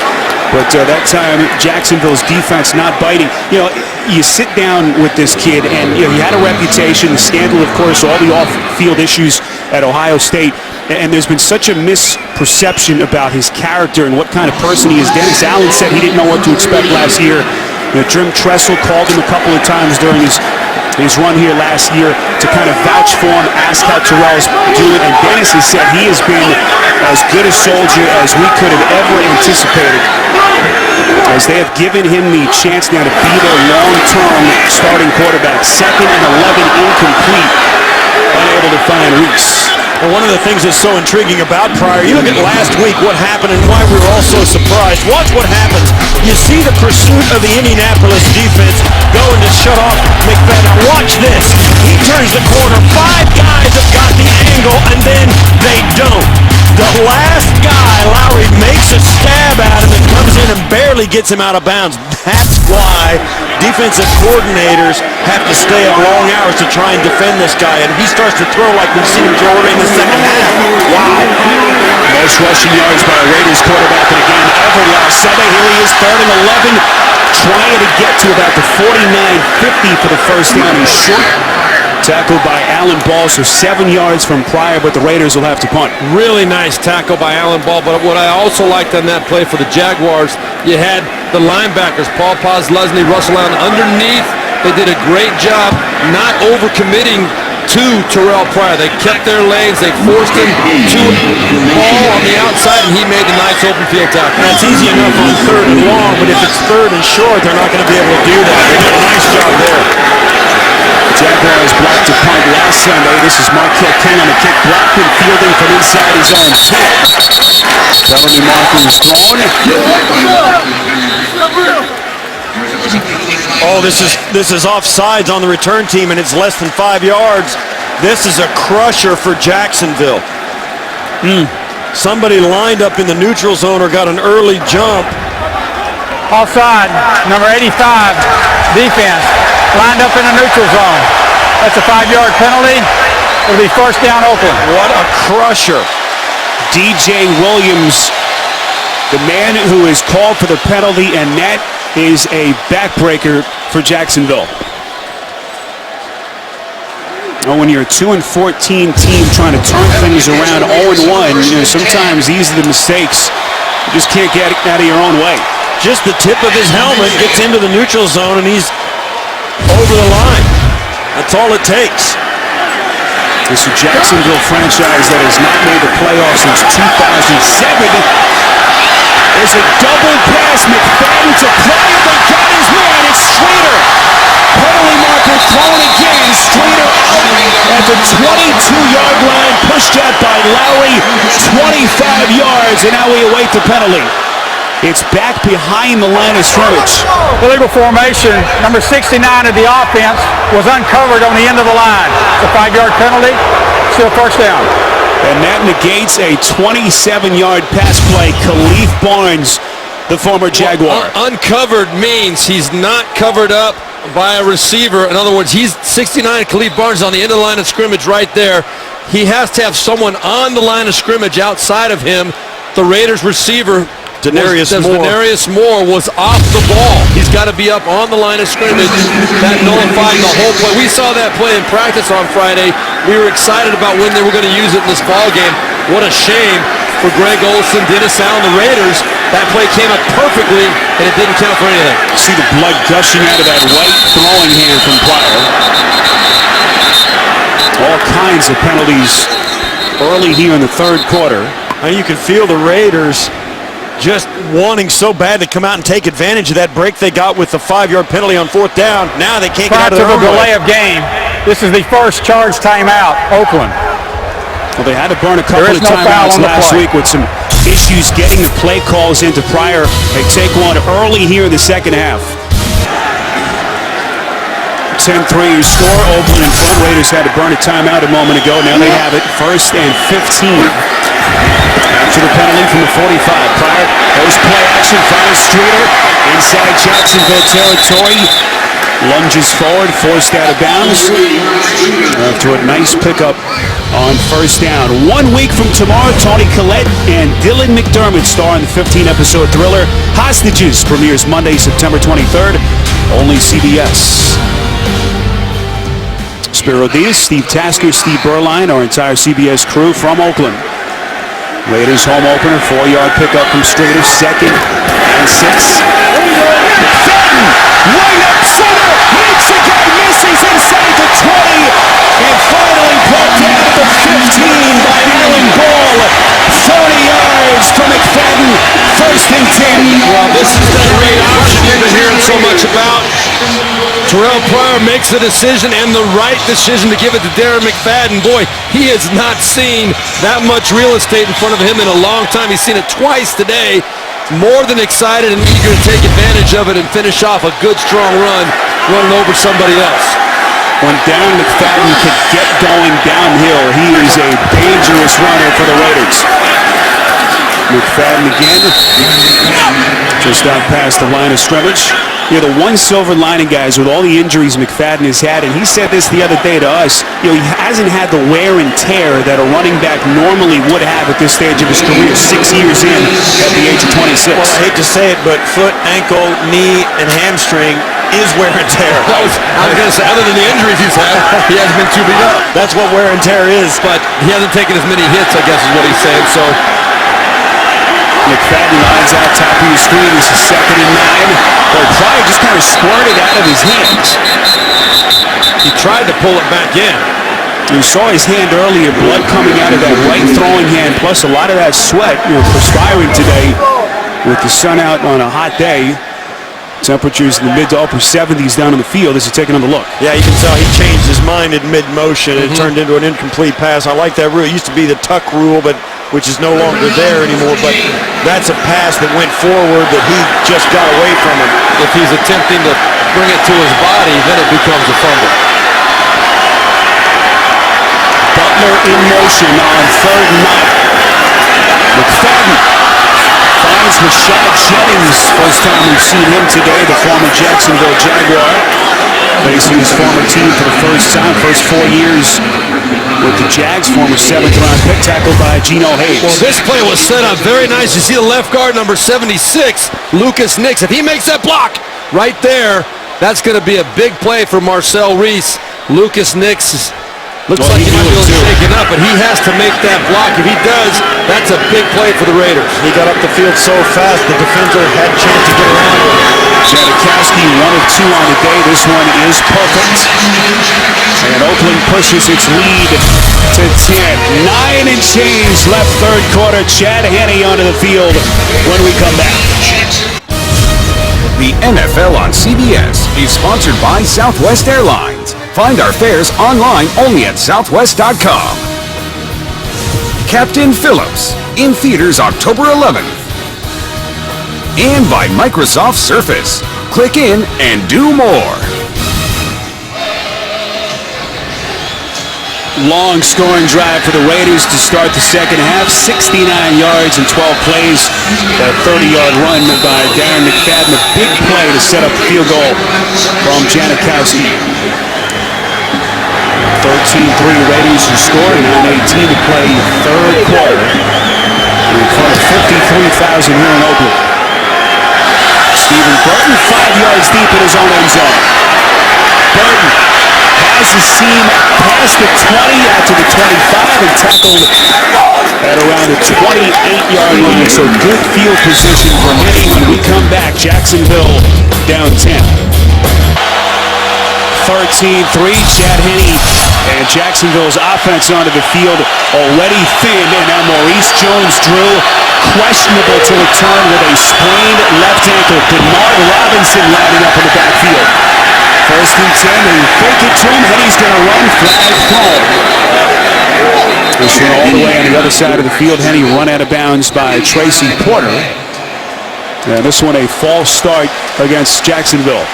But that time, Jacksonville's defense not biting. You sit down with this kid, and he had a reputation, the scandal, of course, all the off-field issues at Ohio State. and there's been such a misperception about his character and what kind of person he is. Dennis Allen said he didn't know what to expect last year. Jim Tressel called him a couple of times during his run here last year to kind of vouch for him, ask how Terrell's doing, and Dennis has said he has been as good a soldier as we could have ever anticipated, as they have given him the chance now to be their long-term starting quarterback. 2nd and 11 incomplete, unable to find Reese. And one of the things that's so intriguing about Pryor, you look at last week what happened and why we were all so surprised. Watch what happens. You see the pursuit of the Indianapolis defense going to shut off McFadden. Now watch this. He turns the corner. 5 guys have got the angle, and then they don't. The last guy, Lowry, makes a stab at him and comes in and barely gets him out of bounds. That's why defensive coordinators have to stay up long hours to try and defend this guy. And he starts to throw like we've seen him throw in the second half. Wow. Most rushing yards by a Raiders quarterback, and again, Everett last Sunday. Here he is, 3rd and 11, trying to get to about the 49-50 for the first down. He's short. Tackled by Alan Ball, so 7 yards from Pryor, but the Raiders will have to punt. Really nice tackle by Alan Ball, but what I also liked on that play for the Jaguars, you had the linebackers, Paul Paz, Leslie, Russell Allen underneath. They did a great job not overcommitting to Terrell Pryor. They kept their lanes, they forced him to Ball on the outside, and he made the nice open field tackle. That's easy enough on 3rd and long, but if it's 3rd and short, they're not going to be able to do that. They did a nice job there. Jaguars blocked a punt last Sunday. This is Marquette King on the kick. Blackman fielding from inside his own 10. Felony marking is thrown. Oh, this is offsides on the return team, and it's less than 5 yards. This is a crusher for Jacksonville. Somebody lined up in the neutral zone or got an early jump. Offside, number 85, defense, lined up in the neutral zone. That's a 5-yard penalty. It'll be first down Oakland. What a crusher. DJ Williams, the man who is called for the penalty, and that is a backbreaker for Jacksonville. Oh, when you're a 2-14 team trying to turn things around 0-1, sometimes these are the mistakes. You just can't get out of your own way. Just the tip of his helmet gets into the neutral zone, and he's over the line. That's all it takes. This is a Jacksonville franchise that has not made the playoffs since 2007. There's a double pass. McFadden to Pryor. They got his man. It's Streeter. Penalty marker thrown again. Streeter out at the 22-yard line. Pushed out by Lowry. 25 yards, and now we await the penalty. It's back behind the line of scrimmage. Illegal formation. Number 69 of the offense was uncovered on the end of the line. It's a 5-yard penalty. Still first down. And that negates a 27-yard pass play. Khalif Barnes, the former Jaguar. Uncovered means he's not covered up by a receiver. In other words, he's 69. Khalif Barnes on the end of the line of scrimmage right there. He has to have someone on the line of scrimmage outside of him. The Raiders receiver, Denarius Moore, was off the ball. He's got to be up on the line of scrimmage. That nullified the whole play. We saw that play in practice on Friday. We were excited about when they were going to use it in this ball game. What a shame for Greg Olsen, Dennis Allen, the Raiders. That play came up perfectly, and it didn't count for anything. See the blood gushing out of that right throwing hand from Pryor. All kinds of penalties early here in the third quarter. And you can feel the Raiders just wanting so bad to come out and take advantage of that break they got with the 5-yard penalty on 4th down. Now they can't get out of their own delay of game. This is the first charge timeout, Oakland. Well, they had to burn a couple of timeouts last week with some issues getting the play calls into Pryor. They take one early here in the second half. 10-3 your score. Oakland in front. Raiders had to burn a timeout a moment ago. Now they have it. 1st and 15. After the penalty from the 45. Pryor, post play action, finds Streeter inside Jacksonville territory. Lunges forward, forced out of bounds. After a nice pickup on 1st down. 1 week from tomorrow, Tony Collette and Dylan McDermott star in the 15-episode thriller Hostages. Premieres Monday, September 23rd. Only CBS. Spiro Diaz, Steve Tasker, Steve Berline, our entire CBS crew from Oakland. Raiders home opener, 4-yard pickup from Strader, 2nd and 6. McFadden, right up center, makes a guy, misses inside the 20, and finally brought down at the 15 by Alan Ball. 30 yards for McFadden, 1st and 10. Well, this is that great option you've been hearing so much about. Terrell Pryor makes the decision, and the right decision, to give it to Darren McFadden. Boy, he has not seen that much real estate in front of him in a long time. He's seen it twice today. More than excited and eager to take advantage of it and finish off a good, strong run, running over somebody else. When Darren McFadden can get going downhill, he is a dangerous runner for the Raiders. McFadden again, just out past the line of scrimmage. You know, the one silver lining, guys, with all the injuries McFadden has had, and he said this the other day to us, you know, he hasn't had the wear and tear that a running back normally would have at this stage of his career, 6 years in at the age of 26. Well, I hate to say it, but foot, ankle, knee, and hamstring is wear and tear. I was going to say, other than the injuries he's had, he hasn't been too beat up. That's what wear and tear is. But he hasn't taken as many hits, I guess is what he's saying. So McFadden lines out top of your screen. This is 2nd and 9. Well, Pryor just kind of squirted out of his hands. he tried to pull it back in. You saw his hand earlier, blood coming out of that right throwing hand, plus a lot of that sweat, you know, perspiring today with the sun out on a hot day. Temperatures in the mid to upper 70s down in the field as he's taking another look. Yeah, you can tell he changed his mind in mid-motion. It turned into an incomplete pass. I like that rule. It used to be the tuck rule, but which is no longer there anymore. But that's a pass that went forward that he just got away from him. If he's attempting to bring it to his body, then it becomes a fumble. Butler in motion on 3rd and 9. McFadden finds Rashad Jennings. First time we've seen him today, the former Jacksonville Jaguar. Facing his former team for the first time, first 4 years with the Jags, former 7th round pick, tackled by Geno Hayes. Well, this play was set up very nice. You see the left guard, number 76, Lucas Nix. If he makes that block right there, that's going to be a big play for Marcel Reese. Lucas Nix looks like he might be a little shaken up, but he has to make that block. If he does, that's a big play for the Raiders. He got up the field so fast, the defender had a chance to get around him. Janikowski, 1 of 2 on the day. This one is perfect. And Oakland pushes its lead to 10. 9 and change left 3rd quarter. Chad Henne onto the field when we come back. The NFL on CBS is sponsored by Southwest Airlines. Find our fares online only at southwest.com. Captain Phillips, in theaters October 11th. And by Microsoft Surface. Click in and do more. Long scoring drive for the Raiders to start the second half. 69 yards and 12 plays. That 30-yard run by Darren McFadden. A big play to set up the field goal from Janikowski. 13-3 Raiders who scored. 9:18 to play 3rd quarter. In front of 53,000 here in Oakland. Stephen Burton 5 yards deep in his own end zone. Burton has his team past the 20 out to the 25 and tackled at around the 28-yard line. So good field position for Henne when we come back. Jacksonville down 10. 13-3, Chad Henne and Jacksonville's offense onto the field already thin, and now Maurice Jones-Drew questionable to return with a sprained left ankle. Denard Robinson lining up in the backfield. 1st and 10, they fake it to him, Henne's going to run, flag thrown. This one all the way on the other side of the field. Henne run out of bounds by Tracy Porter. And this one a false start against Jacksonville.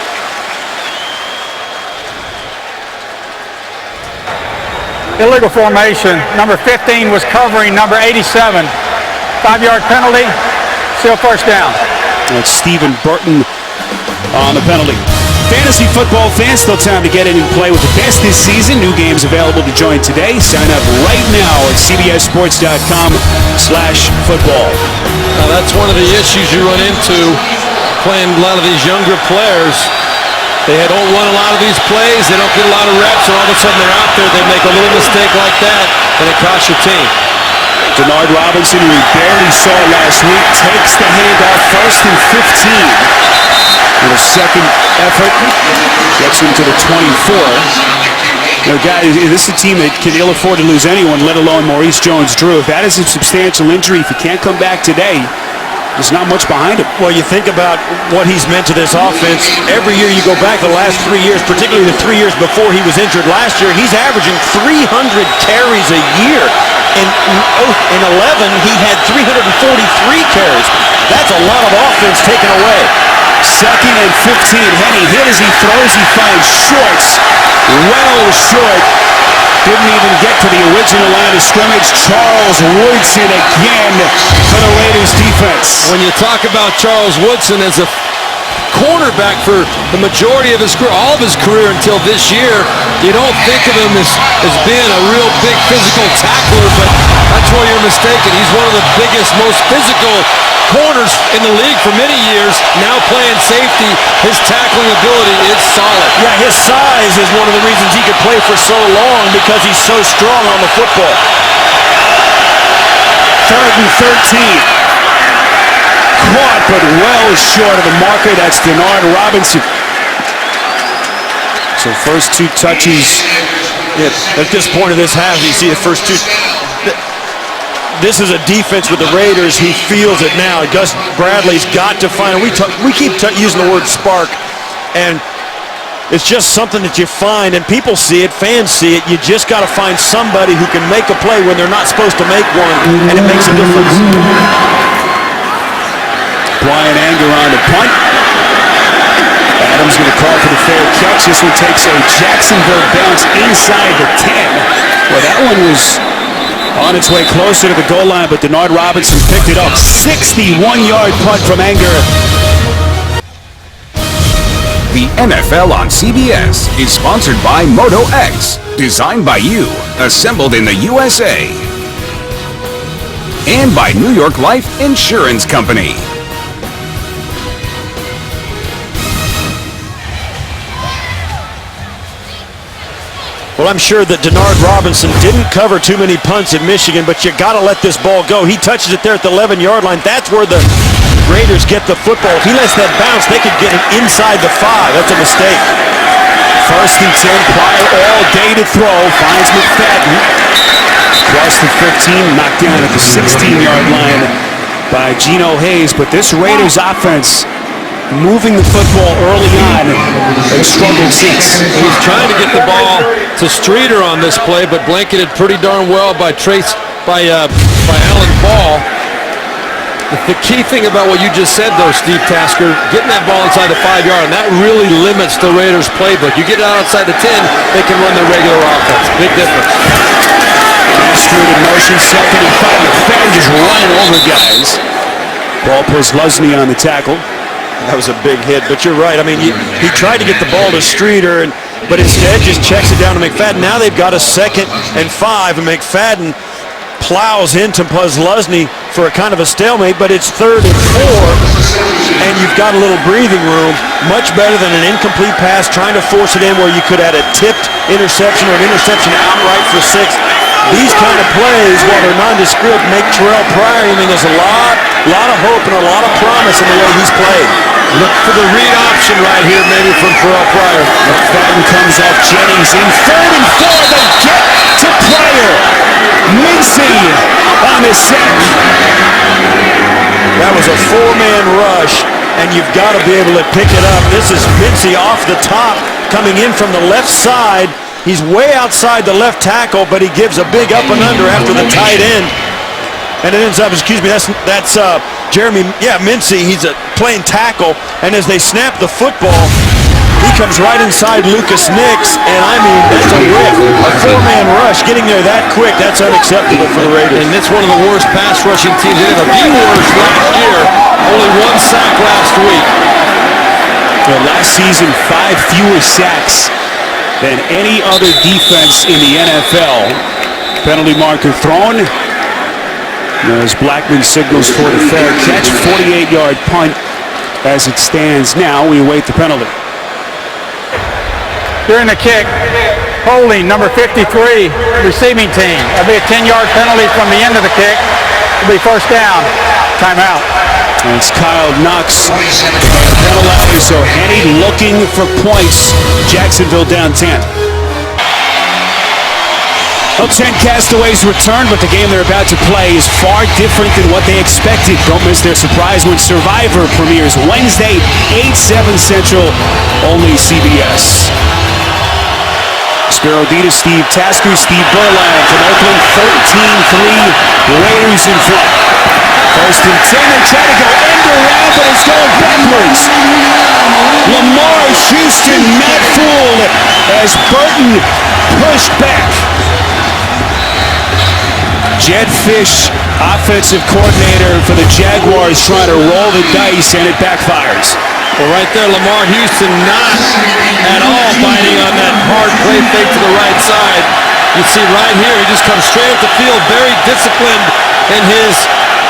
Illegal formation. Number 15 was covering number 87. 5-yard penalty. Still 1st down. That's Stephen Burton on the penalty. Fantasy football fans, still time to get in and play with the best this season. New games available to join today. Sign up right now at cbssports.com/football. Now that's one of the issues you run into playing a lot of these younger players. They don't run a lot of these plays. They don't get a lot of reps, and all of a sudden they're out there. They make a little mistake like that, and it costs your team. Denard Robinson, who we barely saw last week, takes the handoff, 1st and 15. With a second effort, gets him to the 24. You know, guys, this is a team that can ill afford to lose anyone, let alone Maurice Jones-Drew. If that is a substantial injury, if he can't come back today, there's not much behind him. Well, you think about what he's meant to this offense. Every year you go back the last 3 years, particularly the 3 years before he was injured last year, he's averaging 300 carries a year. In 11, he had 343 carries. That's a lot of offense taken away. 2nd and 15. Henny hit as he throws. He finds Shorts. Well short. Didn't even get to the original line of scrimmage. Charles Woodson again for the Raiders defense. When you talk about Charles Woodson as a cornerback for the majority of his career, all of his career until this year, you don't think of him as being a real big physical tackler, but that's where you're mistaken. He's one of the biggest, most physical corners in the league for many years. Now playing safety, his tackling ability is solid. Yeah, his size is one of the reasons he could play for so long, because he's so strong on the football. 3rd and 13. Caught, but well short of the marker. That's Denard Robinson. So first 2 touches. At this point of this half, you see the first 2. This is a defense with the Raiders. He feels it now. Gus Bradley's got to find. We keep using the word spark, and it's just something that you find, and people see it, fans see it. You just got to find somebody who can make a play when they're not supposed to make one, and it makes a difference. Brian Anger on the punt. Adams going to call for the fair catch. This one takes a Jacksonville bounce inside the 10. Well, that one was on its way closer to the goal line, but Denard Robinson picked it up. 61-yard punt from Anger. The NFL on CBS is sponsored by Moto X, designed by you, assembled in the USA. And by New York Life Insurance Company. Well, I'm sure that Denard Robinson didn't cover too many punts in Michigan, but you got to let this ball go. He touches it there at the 11-yard line. That's where the Raiders get the football. If he lets that bounce, they could get it inside the 5. That's a mistake. 1st and 10. Pryor all day to throw. Finds McFadden. Across the 15. Knocked down at the 16-yard line by Geno Hayes. But this Raiders offense, moving the football early on, they struggled since. He's trying to get the ball to Streeter on this play, but blanketed pretty darn well by Alan Ball. The key thing about what you just said, though, Steve Tasker, getting that ball inside the 5-yard, and that really limits the Raiders' playbook. You get it outside the 10, they can run their regular offense. Big difference. Tasker in motion, 2nd and 5. McFadden just running over guys. Ball pulls Lusney on the tackle. That was a big hit, but you're right. I mean, he tried to get the ball to Streeter, but instead just checks it down to McFadden. Now they've got a 2nd and 5, and McFadden plows into Lusney for a kind of a stalemate, but it's 3rd and 4, and you've got a little breathing room. Much better than an incomplete pass, trying to force it in where you could add a tipped interception or an interception outright for 6. These kind of plays, while they're nondescript, make Terrell Pryor. I mean, there's a lot of hope and a lot of promise in the way he's played. Look for the read option right here, maybe from Terrell Pryor. McFadden comes up, Jennings in 3rd and 4. They get to Pryor. Mincy on the sack. That was a 4-man rush, and you've got to be able to pick it up. This is Mincy off the top, coming in from the left side. He's way outside the left tackle, but he gives a big up and under after the tight end. And it ends up, that's Jeremy, Mincy. He's playing tackle, and as they snap the football, he comes right inside Lucas Nix, and I mean, that's a rip. A 4-man rush, getting there that quick, that's unacceptable for the Raiders. And it's one of the worst pass rushing teams in the worst last year. Only 1 sack last week. Well, last season, 5 fewer sacks than any other defense in the NFL. Penalty marker thrown. As Blackman signals for the fair catch, 48-yard punt as it stands now. We await the penalty. during the kick, holding number 53, receiving team. That'll be a 10-yard penalty from the end of the kick. It'll be first down. Timeout. And it's Kyle Knox penalized, so Henne looking for points. Jacksonville down 10. Well, 10 castaways returned, but the game they're about to play is far different than what they expected. Don't miss their surprise when Survivor premieres Wednesday, 8/7 Central, only CBS. Spiro Dita, Steve Tasker, Steve Berline from Oakland, 13-3, Raiders in front. First and 10, they try to go end around, but it's going backwards. Lamar Houston not fooled as Burton pushed back. Jed Fish, offensive coordinator for the Jaguars, trying to roll the dice, and it backfires. Well, right there, Lamar Houston not at all biting on that hard play fake to the right side. You see right here, he just comes straight up the field, very disciplined in his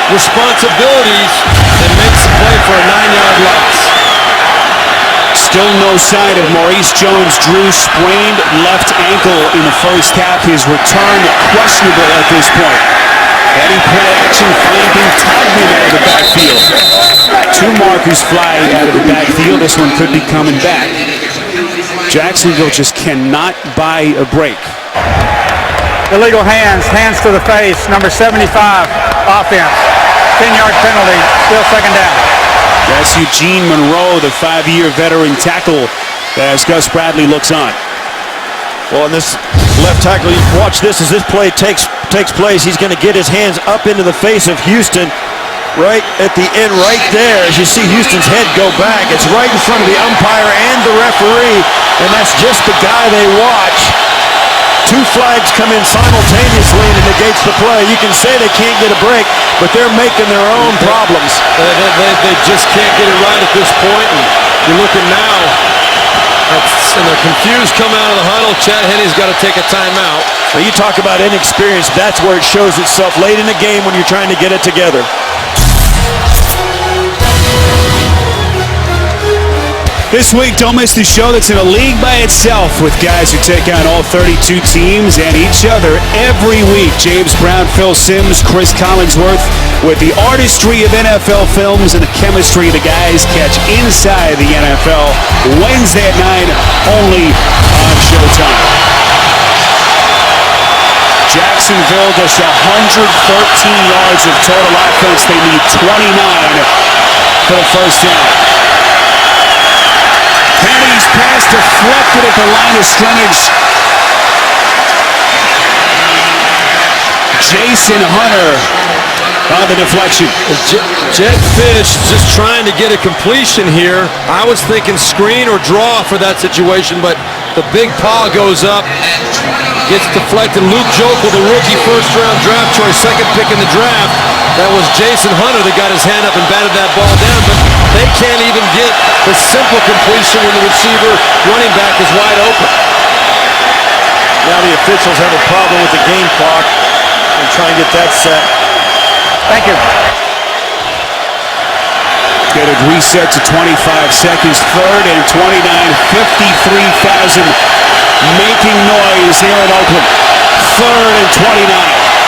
responsibilities, and makes the play for a 9-yard loss. Still no sign of Maurice Jones-Drew, sprained left ankle in the first half. His return questionable at this point. Heading play action, finding Togman out of the backfield. Two markers fly out of the backfield. This one could be coming back. Jacksonville just cannot buy a break. Illegal hands to the face, number 75, offense. 10-yard penalty, still second down. That's Eugene Monroe, the 5-year veteran tackle, as Gus Bradley looks on. Well, and this left tackle, you watch this as this play takes place. He's going to get his hands up into the face of Houston right at the end, right there. As you see Houston's head go back, it's right in front of the umpire and the referee, and that's just the guy they watch. Two flags come in simultaneously and it negates the play. You can say they can't get a break, but they're making their own problems. They just can't get it right at this point. And you're looking now, and they're confused coming out of the huddle. Chad Henne's got to take a timeout. Well, you talk about inexperience, that's where it shows itself late in the game when you're trying to get it together. This week, don't miss the show that's in a league by itself with guys who take on all 32 teams and each other every week. James Brown, Phil Simms, Chris Collinsworth with the artistry of NFL films and the chemistry the guys catch inside the NFL. Wednesday at 9, only on Showtime. Jacksonville just 113 yards of total offense. They need 29 for the first down. Henne's pass deflected at the line of scrimmage. Jason Hunter on the deflection. Jed Fish just trying to get a completion here. I was thinking screen or draw for that situation, but the big paw goes up, gets deflected. Luke Jokel, the rookie first-round draft choice, second pick in the draft. That was Jason Hunter that got his hand up and batted that ball down, but they can't even get the simple completion when the receiver running back is wide open. Now the officials have a problem with the game clock and try and get that set. Thank you. Get it reset to 25 seconds. Third and 29, 53,000 making noise here in Oakland. Third and 29.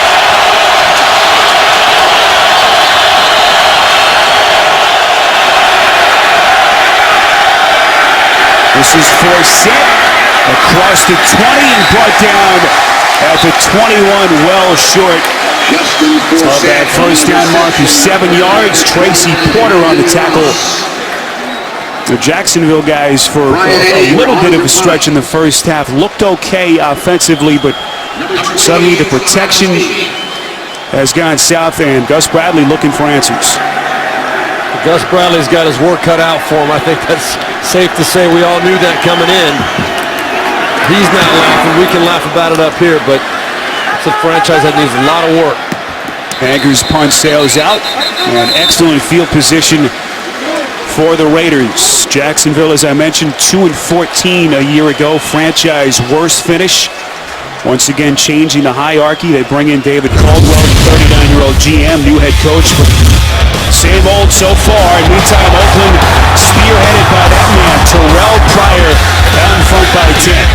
This is Forsett across the 20 and brought down at the 21, well short of that first down marker. 7 yards. Tracy Porter on the tackle. The Jacksonville guys, for a little bit of a stretch in the first half, looked okay offensively, but suddenly the protection has gone south, and Gus Bradley looking for answers. Gus Bradley's got his work cut out for him. I think that's safe to say. We all knew that coming in. He's not laughing. We can laugh about it up here, but it's a franchise that needs a lot of work. Hager's punt sails out, and excellent field position for the Raiders. Jacksonville, as I mentioned, 2-14 a year ago. Franchise worst finish. Once again, changing the hierarchy. They bring in David Caldwell, 39-year-old GM, new head coach. But same old so far. In meantime, Oakland spearheaded by that man, Terrell Pryor, down front by 10.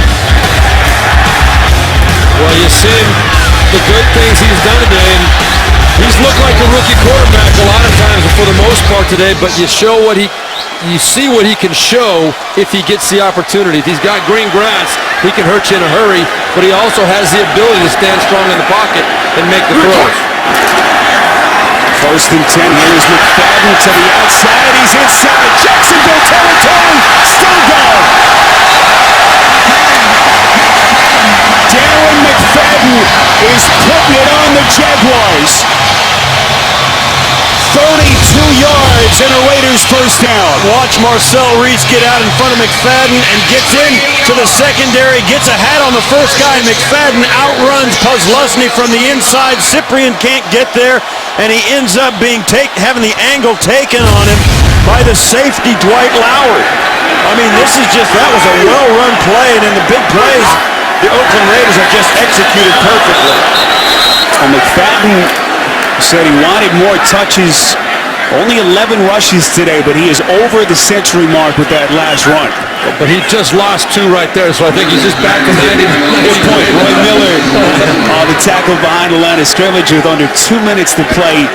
far today, but you see what he can show if he gets the opportunity. If he's got green grass, he can hurt you in a hurry, but he also has the ability to stand strong in the pocket and make the throws. 1st and 10. Here is McFadden to the outside. He's inside. Jacksonville territory. Still gone. Darren McFadden is putting it on the Jaguars. 32 yards and a Raiders first down. Watch Marcel Reese get out in front of McFadden and gets into the secondary, gets a hat on the first guy. McFadden outruns Puzlesny from the inside. Cyprien can't get there, and he ends up having the angle taken on him by the safety Dwight Lowry. I mean, that was a well-run play, and in the big plays, the Oakland Raiders have just executed perfectly. Well, McFadden said he wanted more touches. Only 11 rushes today, but he is over the century mark with that last run. But he just lost 2 right there, so I think he's just back to 90. Good point. Roy Miller on the tackle behind the line of scrimmage with under 2 minutes to play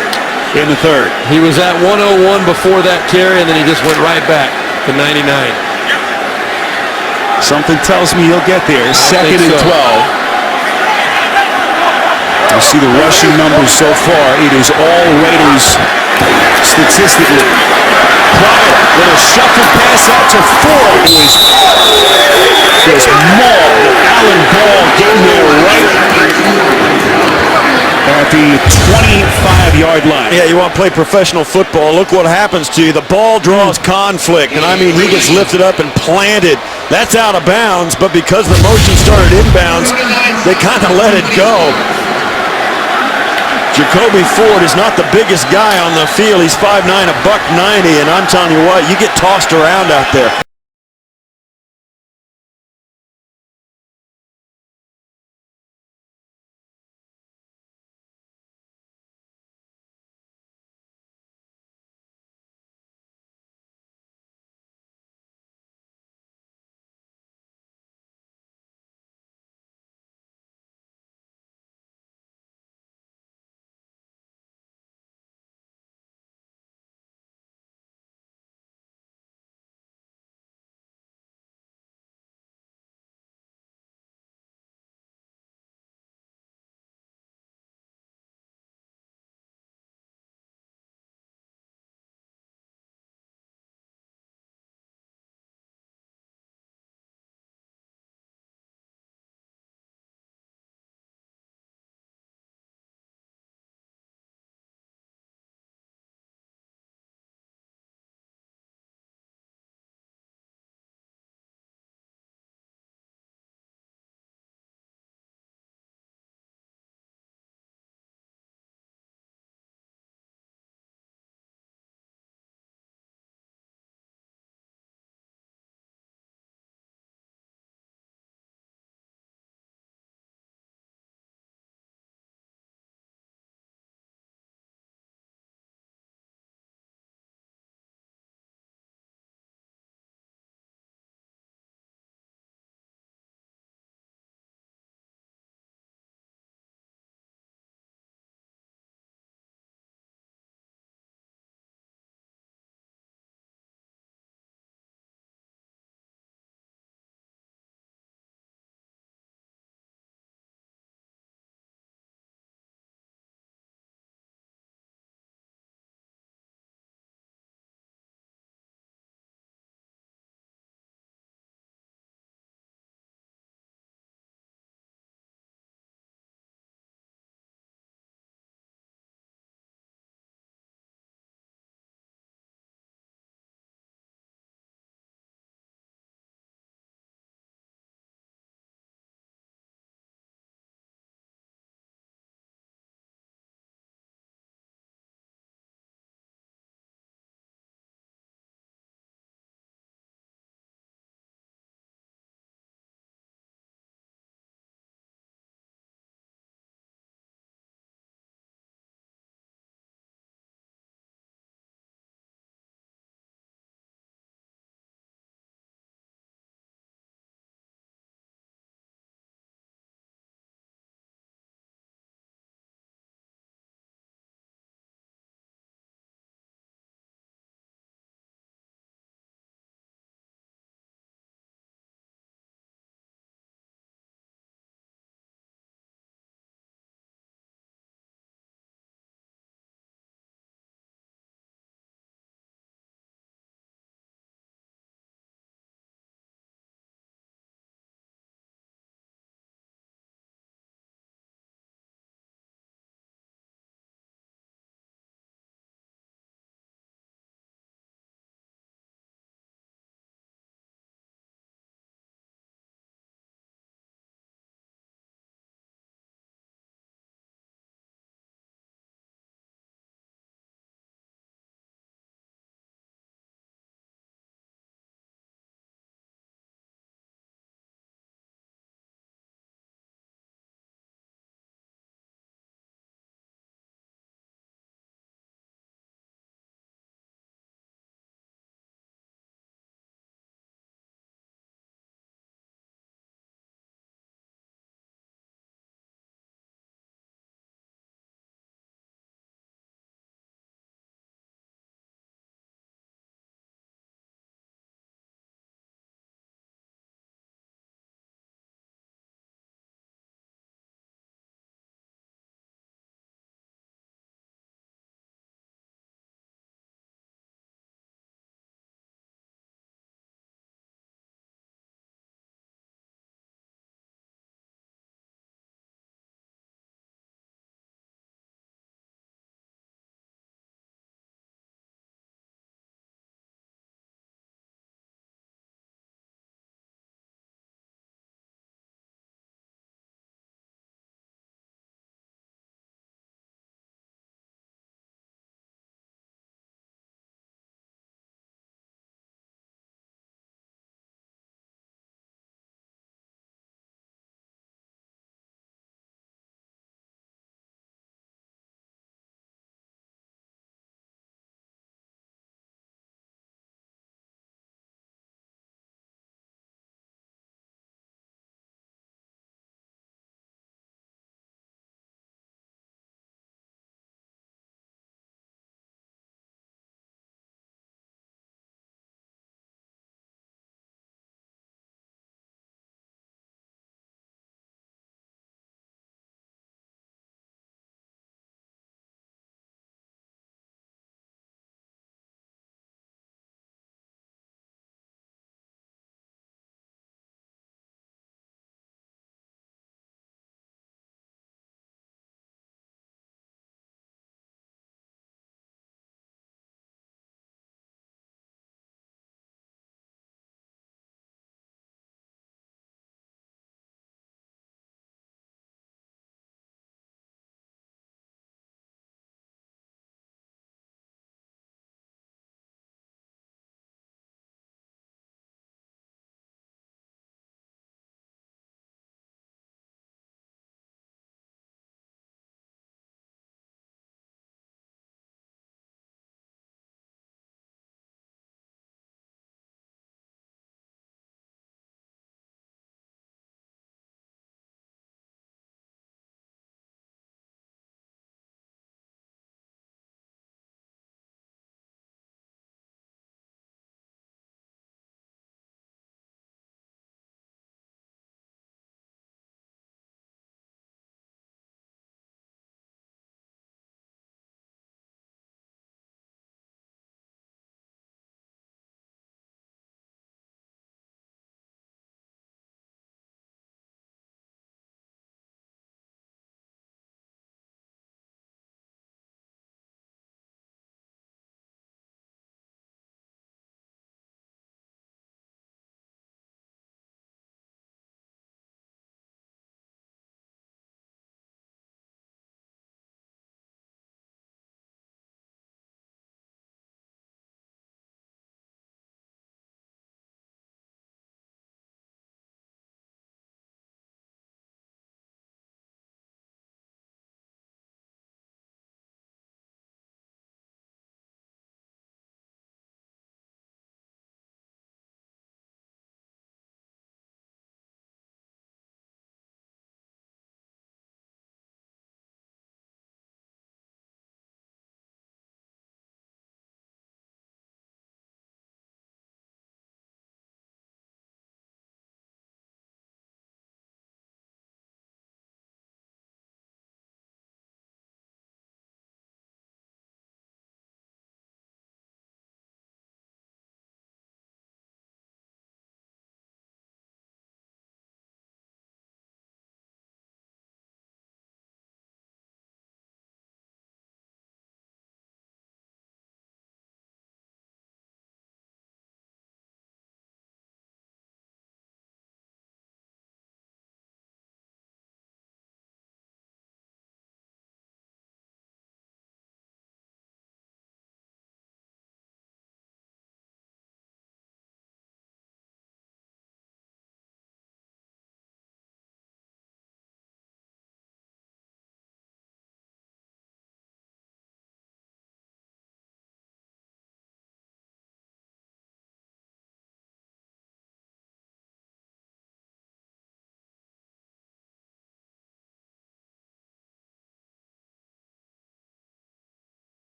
in the third. He was at 101 before that carry, and then he just went right back to 99. Something tells me he'll get there. 2nd and 12. You see the rushing numbers so far. It is all Raiders statistically. Pryor with a shuffle pass out to Ford. Just mauled. Allen Ball getting there right at the 25-yard line. Yeah, you want to play professional football. Look what happens to you. The ball draws conflict, and I mean, he gets lifted up and planted. That's out of bounds, but because the motion started inbounds, they kind of let it go. Jacoby Ford is not the biggest guy on the field. He's 5'9", $190, and I'm telling you what, you get tossed around out there.